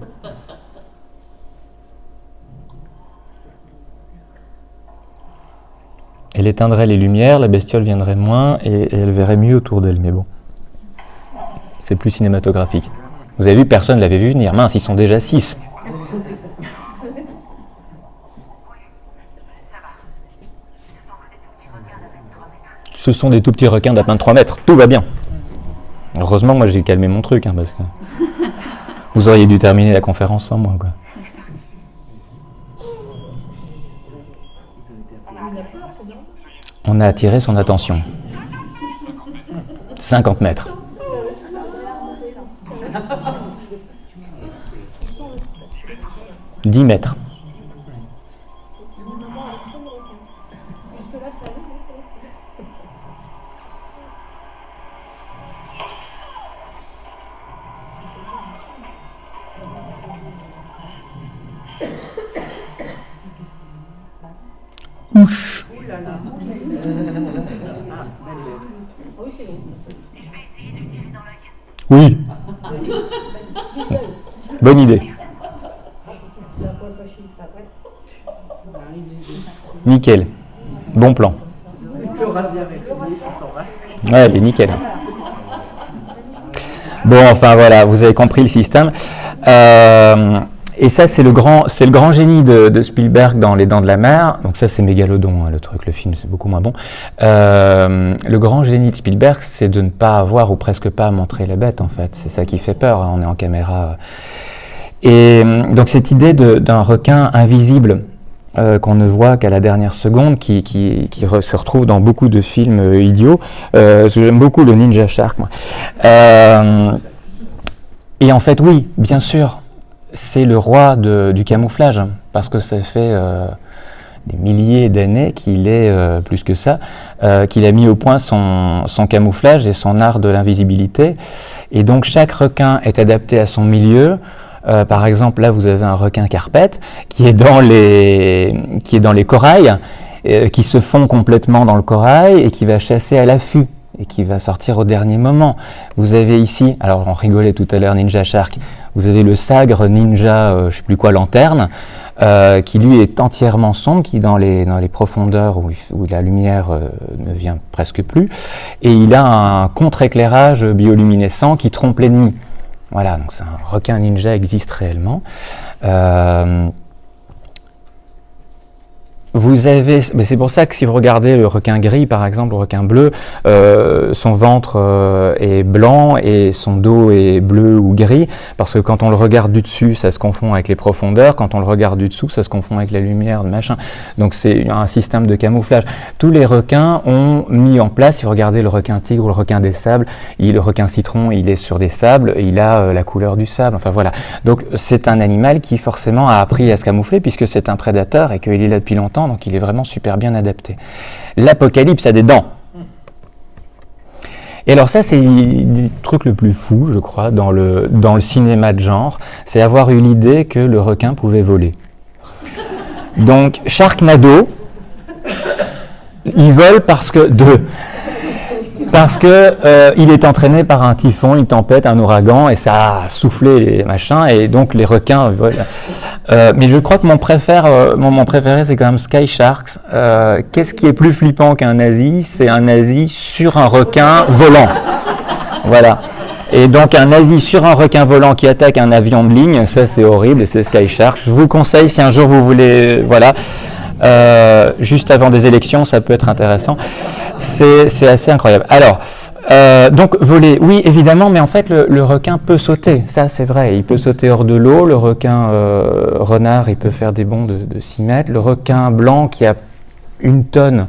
Elle éteindrait les lumières, la bestiole viendrait moins et elle verrait mieux autour d'elle, mais bon. C'est plus cinématographique. Vous avez vu, personne ne l'avait vu venir. Mince, ils sont déjà 6. Ce sont des tout petits requins d'à peine 3 mètres. Tout va bien. Heureusement, moi j'ai calmé mon truc, parce que vous auriez dû terminer la conférence sans moi, quoi. On a attiré son attention. 50 mètres. 10 mètres. Ouch. Oui. Bonne idée. Nickel. Bon plan. Ouais, elle est nickel. Bon, enfin voilà, vous avez compris le système. Et ça, c'est le grand génie de Spielberg dans Les Dents de la Mer. Donc ça, c'est Mégalodon, le truc, le film, c'est beaucoup moins bon. Le grand génie de Spielberg, c'est de ne pas avoir ou presque pas montrer la bête, en fait. C'est ça qui fait peur, on est en caméra. Et donc cette idée d'un requin invisible qu'on ne voit qu'à la dernière seconde, qui se retrouve dans beaucoup de films idiots. J'aime beaucoup le Ninja Shark, moi. Et en fait, oui, bien sûr, c'est le roi du camouflage, parce que ça fait des milliers d'années qu'il est, plus que ça, qu'il a mis au point son camouflage et son art de l'invisibilité. Et donc chaque requin est adapté à son milieu. Par exemple, là, vous avez un requin carpette qui est dans les corails, qui se fond complètement dans le corail et qui va chasser à l'affût et qui va sortir au dernier moment. Vous avez ici, alors on rigolait tout à l'heure, Ninja Shark, vous avez le sagre ninja, je sais plus quoi, lanterne, qui lui est entièrement sombre, qui dans les profondeurs où la lumière ne vient presque plus, et il a un contre-éclairage bioluminescent qui trompe l'ennemi. Voilà, donc c'est un requin ninja existe réellement. mais c'est pour ça que si vous regardez le requin gris par exemple, le requin bleu, son ventre est blanc et son dos est bleu ou gris, parce que quand on le regarde du dessus, ça se confond avec les profondeurs, quand on le regarde du dessous, ça se confond avec la lumière, le machin. Donc c'est un système de camouflage. Tous les requins ont mis en place, si vous regardez le requin tigre ou le requin des sables, le requin citron, il est sur des sables, il a la couleur du sable, enfin voilà. Donc c'est un animal qui forcément a appris à se camoufler puisque c'est un prédateur et qu'il est là depuis longtemps, donc il est vraiment super bien adapté. L'apocalypse a des dents. Et alors ça, c'est le truc le plus fou, je crois, dans le cinéma de genre, c'est avoir eu l'idée que le requin pouvait voler. Donc Sharknado, il vole parce que il est entraîné par un typhon, une tempête, un ouragan, et ça a soufflé les machins, et donc les requins volent. Mais je crois que mon préféré, c'est quand même Sky Sharks. Qu'est-ce qui est plus flippant qu'un nazi? C'est un nazi sur un requin volant. Voilà. Et donc un nazi sur un requin volant qui attaque un avion de ligne, ça c'est horrible, et c'est Sky Sharks. Je vous conseille, si un jour vous voulez, voilà, juste avant des élections, ça peut être intéressant. C'est assez incroyable. Alors, donc voler, oui évidemment, mais en fait le requin peut sauter, ça c'est vrai, il peut sauter hors de l'eau, le requin renard il peut faire des bonds de 6 mètres, le requin blanc qui a 1 tonne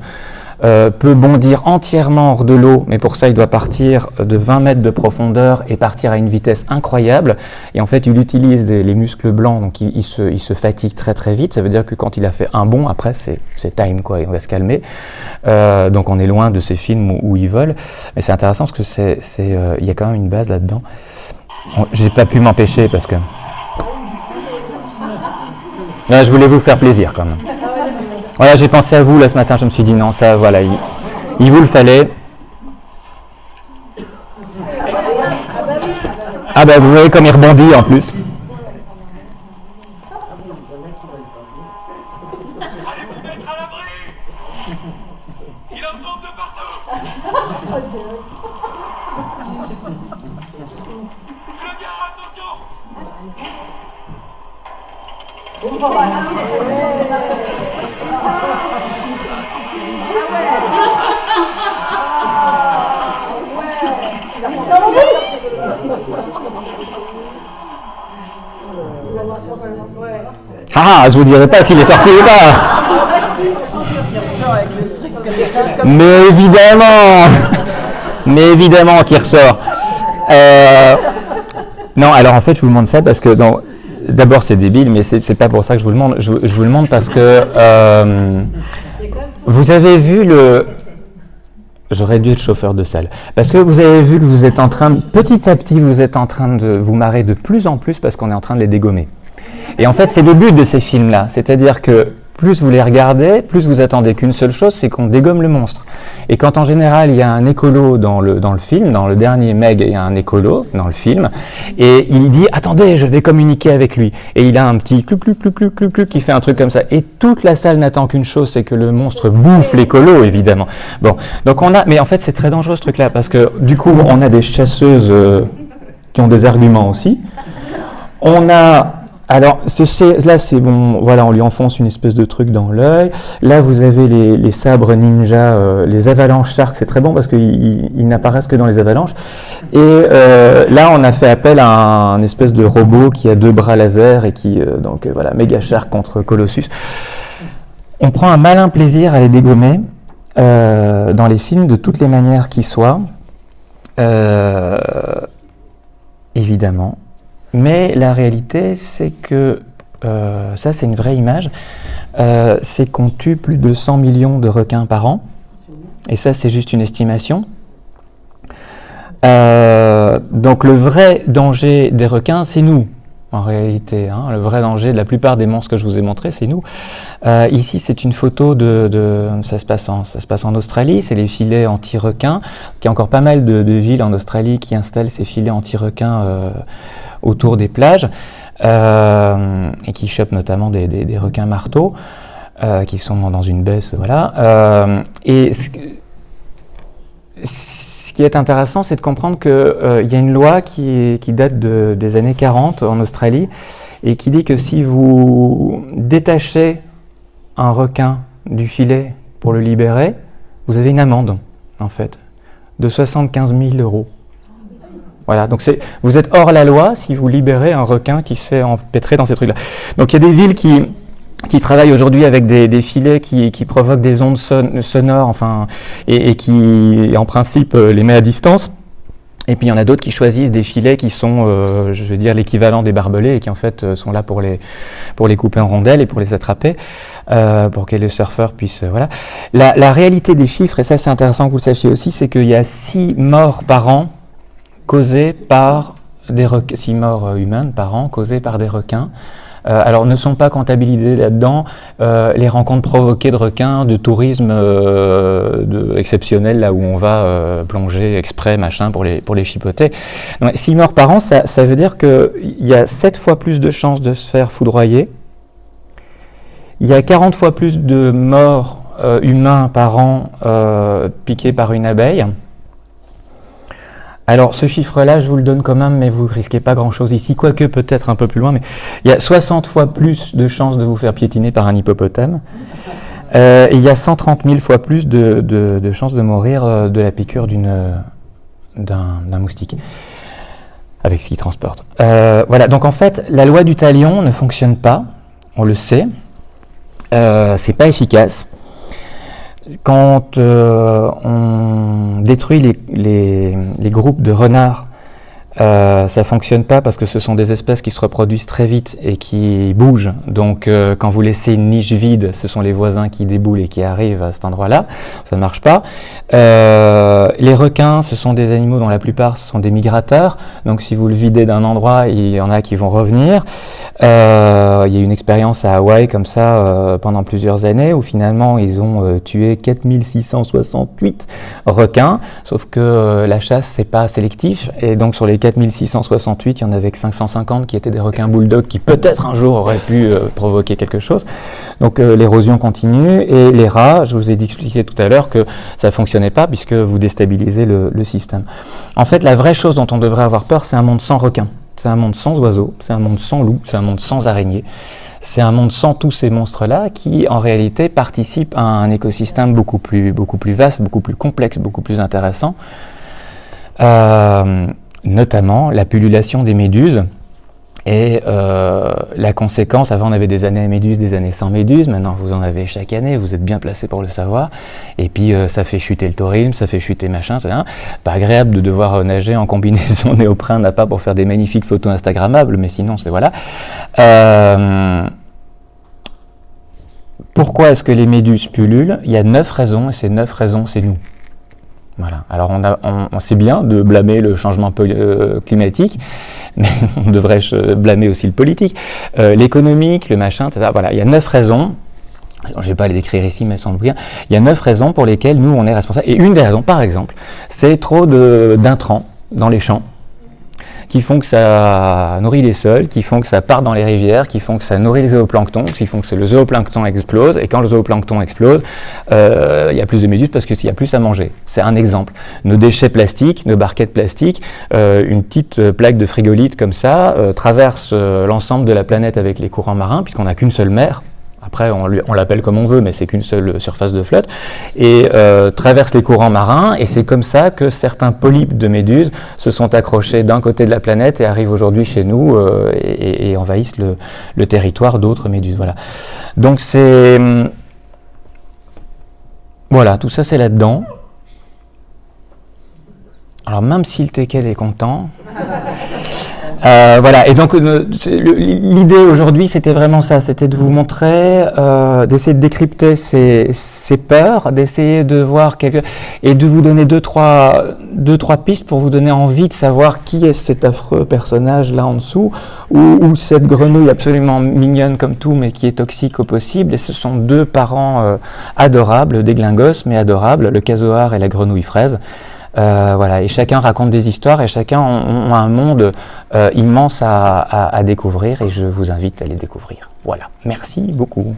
peut bondir entièrement hors de l'eau, mais pour ça il doit partir de 20 mètres de profondeur et partir à une vitesse incroyable, et en fait il utilise les muscles blancs, donc il se fatigue très très vite, ça veut dire que quand il a fait un bond, après c'est time quoi, et on va se calmer, donc on est loin de ces films où il vole, mais c'est intéressant parce que il y a quand même une base là-dedans. J'ai pas pu m'empêcher parce que là, je voulais vous faire plaisir quand même. Voilà, j'ai pensé à vous là ce matin, je me suis dit non, ça voilà, il vous le fallait. Ah ben vous voyez comme il rebondit en plus. Il en tombe de partout. Ah, je vous dirai pas s'il est sorti ou pas. Mais évidemment qu'il ressort. Non, alors en fait, je vous demande ça parce que d'abord c'est débile, mais c'est pas pour ça que je vous le demande. Je vous le demande parce que vous avez vu J'aurais dû être chauffeur de salle. Parce que vous avez vu que vous êtes en train, petit à petit, vous êtes en train de vous marrer de plus en plus parce qu'on est en train de les dégommer. Et en fait, c'est le but de ces films-là. C'est-à-dire que plus vous les regardez, plus vous attendez qu'une seule chose, c'est qu'on dégomme le monstre. Et quand en général, il y a un écolo dans le film, dans le dernier Meg, il y a un écolo dans le film, et il dit « Attendez, je vais communiquer avec lui ». Et il a un petit cluc qui fait un truc comme ça. Et toute la salle n'attend qu'une chose, c'est que le monstre bouffe l'écolo, évidemment. Bon, donc mais en fait, c'est très dangereux ce truc-là, parce que du coup, on a des chasseuses qui ont des arguments aussi. On a... Alors, là, c'est bon, voilà, on lui enfonce une espèce de truc dans l'œil. Là, vous avez les sabres ninja, les avalanches sharks, c'est très bon parce qu'ils n'apparaissent que dans les avalanches. Et là, on a fait appel à un espèce de robot qui a 2 bras laser et qui, donc voilà, Mega Shark contre Colossus. On prend un malin plaisir à les dégommer dans les films de toutes les manières qui soient, évidemment. Mais la réalité, c'est que, ça c'est une vraie image, c'est qu'on tue plus de 100 millions de requins par an, et ça c'est juste une estimation. Donc le vrai danger des requins, c'est nous, en réalité. Hein. Le vrai danger de la plupart des monstres que je vous ai montrés, c'est nous. Ici, c'est une photo ça se passe en Australie, c'est les filets anti-requins. Il y a encore pas mal de villes en Australie qui installent ces filets anti-requins autour des plages et qui chopent notamment des requins marteaux qui sont dans une baisse, voilà. Et ce qui est intéressant, c'est de comprendre qu'il y a une loi qui date des années 40 en Australie et qui dit que si vous détachez un requin du filet pour le libérer, vous avez une amende, en fait, de 75 000 €. Voilà, donc vous êtes hors la loi si vous libérez un requin qui s'est empêtré dans ces trucs-là. Donc il y a des villes qui travaillent aujourd'hui avec des filets qui provoquent des ondes sonores, enfin, et qui, en principe, les met à distance. Et puis il y en a d'autres qui choisissent des filets qui sont, je veux dire, l'équivalent des barbelés et qui en fait sont là pour les couper en rondelles et pour les attraper, pour que les surfeurs puissent, voilà. La réalité des chiffres, et ça c'est intéressant que vous le sachiez aussi, c'est qu'il y a 6 morts par an causées par des requins, 6 morts humaines par an causées par des requins. Alors ne sont pas comptabilisés là-dedans les rencontres provoquées de requins, de tourisme exceptionnel, là où on va plonger exprès, machin, pour les chipoter. Donc, 6 morts par an, ça veut dire qu'il y a 7 fois plus de chances de se faire foudroyer. Il y a 40 fois plus de morts humains par an piqués par une abeille. Alors ce chiffre-là, je vous le donne quand même, mais vous ne risquez pas grand-chose ici, quoique peut-être un peu plus loin, mais il y a 60 fois plus de chances de vous faire piétiner par un hippopotame, et il y a 130 000 fois plus de chances de mourir de la piqûre d'un moustique, avec ce qu'il transporte. Voilà, donc en fait, la loi du talion ne fonctionne pas, on le sait, c'est pas efficace. Quand on détruit les groupes de renards, ça fonctionne pas parce que ce sont des espèces qui se reproduisent très vite et qui bougent. Donc quand vous laissez une niche vide, ce sont les voisins qui déboulent et qui arrivent à cet endroit-là. Ça ne marche pas. Les requins, ce sont des animaux dont la plupart sont des migrateurs. Donc si vous le videz d'un endroit, il y en a qui vont revenir. Il y a eu une expérience à Hawaï comme ça pendant plusieurs années où finalement ils ont tué 4668 requins. Sauf que la chasse, c'est pas sélectif. Et donc sur les 4668, il y en avait que 550 qui étaient des requins bulldogs qui peut-être un jour auraient pu provoquer quelque chose. Donc l'érosion continue et les rats, je vous ai expliqué tout à l'heure que ça ne fonctionnait pas puisque vous déstabilisez le système. En fait, la vraie chose dont on devrait avoir peur, c'est un monde sans requins. C'est un monde sans oiseaux, c'est un monde sans loups, c'est un monde sans araignées. C'est un monde sans tous ces monstres-là qui, en réalité, participent à un écosystème beaucoup plus vaste, beaucoup plus complexe, beaucoup plus intéressant. Notamment la pullulation des méduses et la conséquence. Avant on avait des années à méduses, des années sans méduses, maintenant vous en avez chaque année, vous êtes bien placé pour le savoir, et puis ça fait chuter le tourisme, ça fait chuter machin, c'est pas agréable de devoir nager en combinaison néopren à pas pour faire des magnifiques photos instagrammables, mais sinon c'est voilà. Pourquoi est-ce que les méduses pullulent? Il y a 9 raisons, et ces 9 raisons c'est nous. Voilà. Alors on sait bien de blâmer le changement climatique, mais on devrait blâmer aussi le politique, l'économique, le machin, etc. Voilà, il y a 9 raisons. Je ne vais pas les décrire ici, mais elles sont bien. Il y a 9 raisons pour lesquelles nous on est responsable. Et une des raisons, par exemple, c'est trop d'intrants dans les champs, qui font que ça nourrit les sols, qui font que ça part dans les rivières, qui font que ça nourrit les zooplanctons, qui font que le zooplancton explose, et quand le zooplancton explose, il y a plus de méduses parce qu'il y a plus à manger. C'est un exemple. Nos déchets plastiques, nos barquettes plastiques, une petite plaque de frigolite comme ça, traverse l'ensemble de la planète avec les courants marins, puisqu'on n'a qu'une seule mer. Après, on l'appelle comme on veut, mais c'est qu'une seule surface de flotte, et traverse les courants marins, et c'est comme ça que certains polypes de méduses se sont accrochés d'un côté de la planète et arrivent aujourd'hui chez nous et envahissent le territoire d'autres méduses. Voilà. Donc c'est... Voilà, tout ça c'est là-dedans. Alors même si le teckel est content... voilà, et donc l'idée aujourd'hui c'était vraiment ça, c'était de vous montrer, d'essayer de décrypter ces peurs, d'essayer de voir et de vous donner deux, trois pistes pour vous donner envie de savoir qui est cet affreux personnage là en dessous, ou cette grenouille absolument mignonne comme tout mais qui est toxique au possible. Et ce sont 2 parents adorables, des glingos mais adorables, le casoar et la grenouille fraise. Voilà, et chacun raconte des histoires et chacun a un monde immense à découvrir, et je vous invite à les découvrir. Voilà, merci beaucoup.